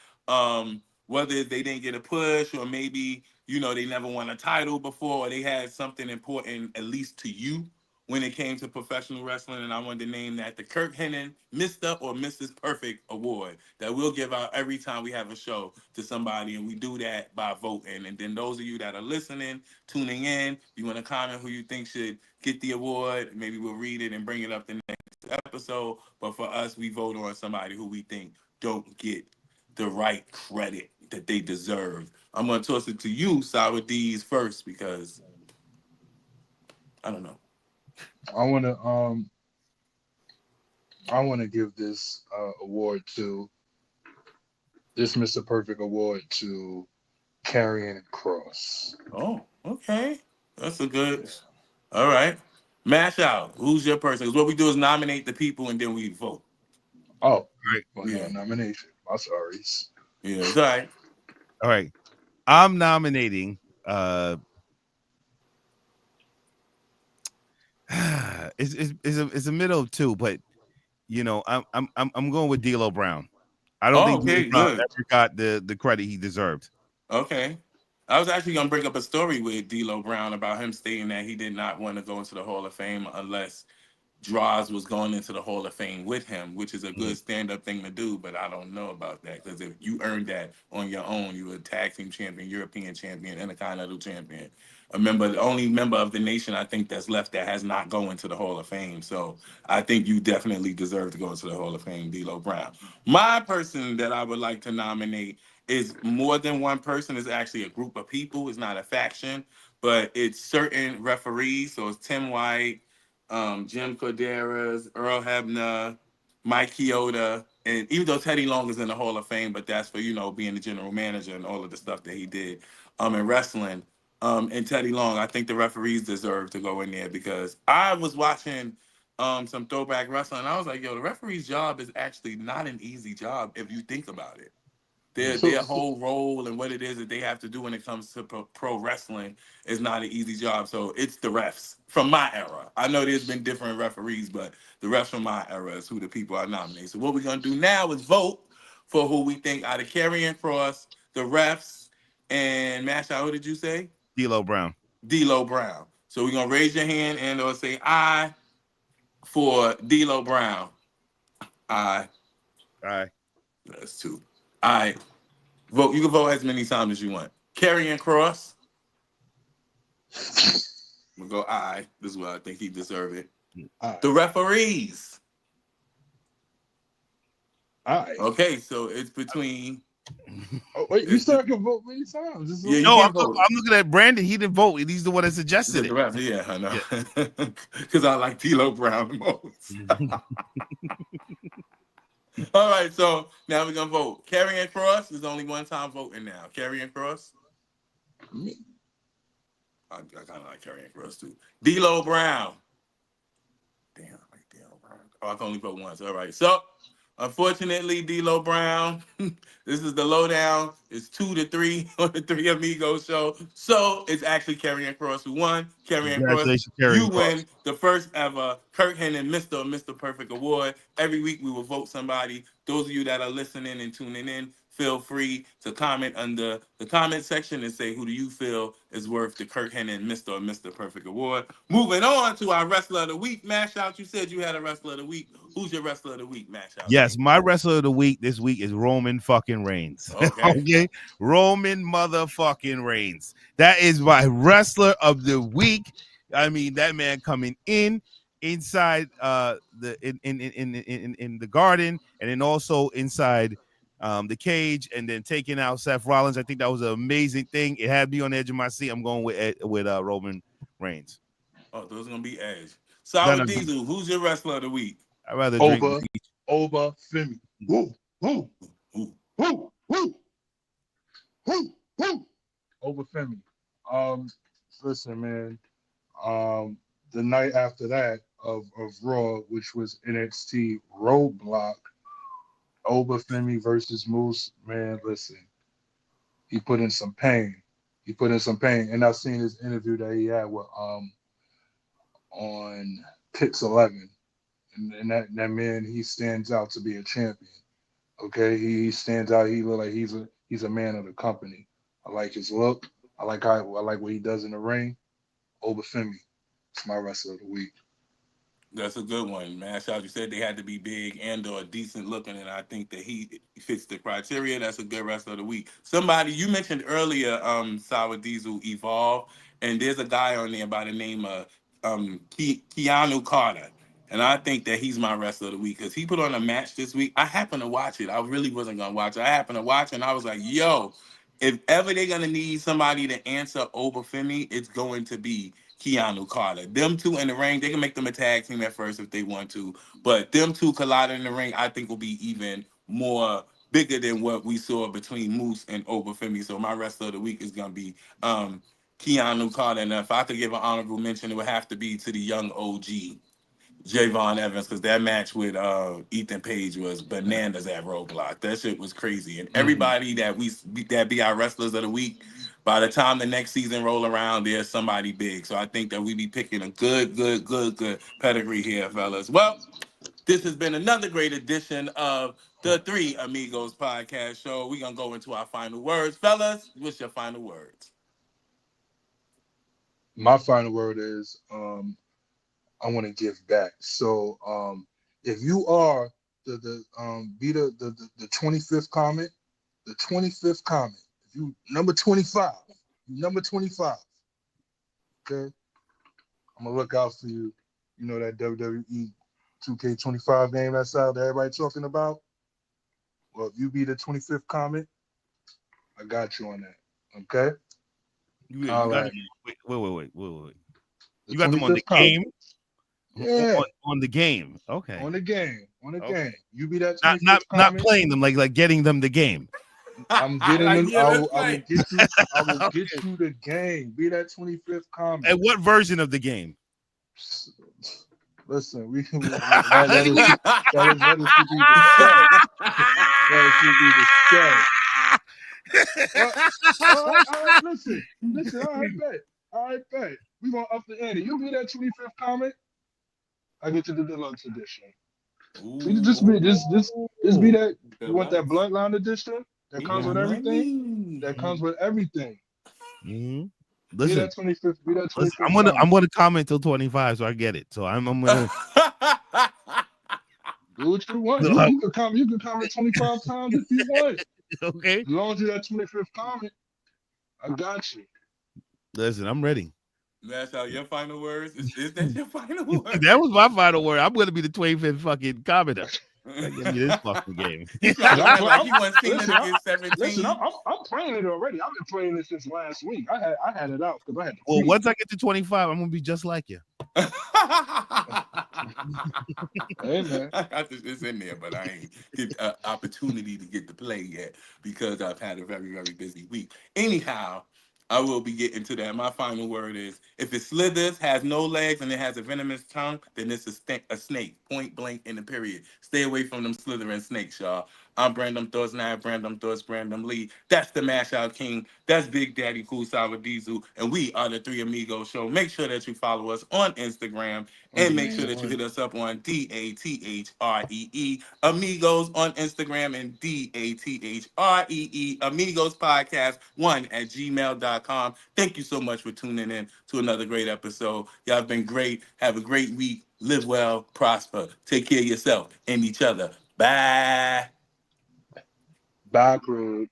Whether they didn't get a push, or maybe they never won a title before, or they had something important at least to you when it came to professional wrestling. And I wanted to name that the Kirk Hennon Mr. or Mrs. Perfect Award that we'll give out every time we have a show to somebody. And we do that by voting. And then those of you that are listening, tuning in, you want to comment who you think should get the award. Maybe we'll read it and bring it up the next episode. But for us, we vote on somebody who we think don't get the right credit that they deserve. I'm going to toss it to you, Sour D's, first because I don't know. I wanna I wanna give this award to this Mr. Perfect award to Karrion Cross. Oh, okay. That's a good. All right. Mash out. Who's your person? Because what we do is nominate the people and then we vote. Oh, Right. well, no Yeah. nomination. My sorry. Yeah. It's all right. All right. I'm nominating it's a middle of two, but I'm going with D'Lo Brown. I don't Oh, think D'Lo okay. Brown Good. ever got the credit he deserved. Okay. I was actually gonna bring up a story with D'Lo Brown about him stating that he did not want to go into the Hall of Fame unless Draws was going into the Hall of Fame with him, which is a Mm. good stand up thing to do. But I don't know about that because if you earned that on your own, you were a tag team champion, European champion, and a Continental champion. The only member of the nation I think that's left that has not gone into the Hall of Fame. So I think you definitely deserve to go into the Hall of Fame, D'Lo Brown. My person that I would like to nominate is more than one person. It's actually a group of people. It's not a faction, but it's certain referees. So it's Tim White, Jim Corderas, Earl Hebner, Mike Chioda, and even though Teddy Long is in the Hall of Fame, but that's for being the general manager and all of the stuff that he did in wrestling. And Teddy Long, I think the referees deserve to go in there because I was watching some throwback wrestling and I was like, yo, the referee's job is actually not an easy job if you think about it. Their Mm. So, their whole role and what it is that they have to do when it comes to pro wrestling is not an easy job. So it's the refs from my era. I know there's been different referees, but the refs from my era is who the people are nominated. So what we're gonna do now is vote for who we think out of Karrion Cross, the refs, and Masha. What did you say? D'Lo Brown. D'Lo Brown. So we're gonna raise your hand and or say aye for D'Lo Brown. Aye. All right. That's two. Aye. Vote. You can vote as many times as you want. Karrion Cross. I'm gonna go aye. This is what I think he deserved it. all right, The referees. all right. Okay, so it's between. Oh wait, you It's still the, can vote many times. This is yeah, only you No, one can't vote. vote. I'm looking at Brandon. He didn't vote. He's the one that Is suggested it the it. ref? Yeah, I Yeah. know. Because I like D'Lo Brown the most. All right, so now we're gonna vote. Karrion Cross is only one time voting now. Karrion Cross. I kind of like Karrion Cross too. D'Lo Brown. Damn, I like D'Lo Brown. Oh, I can only vote once. All right, so Unfortunately, D'Lo Brown, this is the lowdown. It's 2-3 on the Three Amigos show. So it's actually Karrion Cross who won. Karrion Cross, Congratulations, you Karrion Cross. win the first ever Kurt Hennig Mr. or Mr. Perfect Award. Every week we will vote somebody. Those of you that are listening and tuning in, feel free to comment under the comment section and say who do you feel is worth the Kurt Hennig Mr. or Mr. Perfect Award. Moving on to our wrestler of the week, Mash Out. You said you had a wrestler of the week. Who's your wrestler of the week, Mash Out? Yes, my wrestler of the week this week is Roman fucking Reigns. Okay. Okay, Roman motherfucking Reigns. That is my wrestler of the week. I mean, that man coming inside the in the garden, and then also inside the cage, and then taking out Seth Rollins. I think that was an amazing thing. It had me on the edge of my seat. I'm going with Roman Reigns. Oh, those are gonna be Edge. No, Sour no, Diesel, who's your wrestler of the week? I'd rather drink the beach. Over Femi. Woo, woo, Ooh. woo, woo, woo, woo. Over Femi. Listen, man. The night after that of Raw, which was NXT Roadblock, Over Femi versus Moose, man, listen. He put in some pain. He put in some pain. And I've seen his interview that he had with on Pix 11. And that man, he stands out to be a champion. Okay, he stands out. He look like he's a man of the company. I like his look. I like what he does in the ring. Over Femi, it's my wrestler of the week. That's a good one, Mash Out. You said they had to be big and or decent looking, and I think that he fits the criteria. That's a good wrestler of the week. Somebody you mentioned earlier, Sour Diesel Evolve, and there's a guy on there by the name of Keanu Carter. And I think that he's my wrestler of the week because he put on a match this week. I happened to watch it. I really wasn't gonna watch it. I happened to watch it and I was like, yo, if ever they're gonna need somebody to answer over Femi, it's going to be Keanu Carter. Them two in the ring, they can make them a tag team at first if they want to, but them two colliding in the ring, I think will be even more bigger than what we saw between Moose and Obafemi. So my wrestler of the week is gonna be Keanu Carter. And if I could give an honorable mention, it would have to be to the young OG. Javon Evans, because that match with Ethan Page was bananas at Roadblock. That shit was crazy. And everybody that be our wrestlers of the week, by the time the next season roll around, there's somebody big. So I think that we be picking a good pedigree here, fellas. Well, this has been another great edition of the Three Amigos podcast show. We're gonna go into our final words, fellas. What's your final words? My final word is I want to give back. So if you are be the 25th comment, the 25th comment. If you number 25, okay, I'm gonna look out for you. You know that WWE 2K25 game that's out that everybody talking about? Well, if you be the 25th comment, I got you on that. Okay? You All got right. wait. The You got them on the 25th comment. game? Yeah. On the game. Okay. On the game. Okay. Game. You be that 25th Not comment. playing them, like getting them the game. I'm getting Like, them. yeah, I that's will right. get you. I will Okay. get you the game. Be that 25th comment. And what version of the game? Listen, we can. That is to be discussed. That should be discussed. All right, listen. All right, bet. We gonna up the ante. You be that 25th comment. I get you the deluxe edition. You just be that. You want that bloodline edition that comes with everything. That comes with everything. Mm-hmm. Be Listen, that 25th. Be that 25th. I'm gonna comment till 25, so I get it. So I'm gonna do what you want. You can comment. You can comment 25 times if you want. okay. As long as you're that 25th comment, I got you. Listen, I'm ready. That's how your final words. Is that your final word? That was my final word. I'm gonna be the 25th fucking commenter. Give me this fucking game. He's trying to win like he wants Cena Listen, to get 17. Listen, I'm playing it already. I've been playing it since last week. I had it out because I had to. Well, once I get to 25, I'm gonna be just like you. Hey, man. It's in there, but I ain't get an opportunity to get to play yet because I've had a very busy week. Anyhow, I will be getting to that. My final word is if it slithers, has no legs, and it has a venomous tongue, then it's a snake. Point blank in the period. Stay away from them slithering snakes, y'all. I'm Brandon Thoughts, and I have Brandon Thoughts, Brandon Lee. That's the Mash Out King. That's Big Daddy Cool Sour Diesel. And we are the Three Amigos Show. Make sure that you follow us on Instagram and make sure that you hit us up on DATHREE Amigos on Instagram and DATHREE Amigos Podcast 1 at gmail.com. Thank you so much for tuning in to another great episode. Y'all have been great. Have a great week. Live well, prosper. Take care of yourself and each other. Bye. Backroad.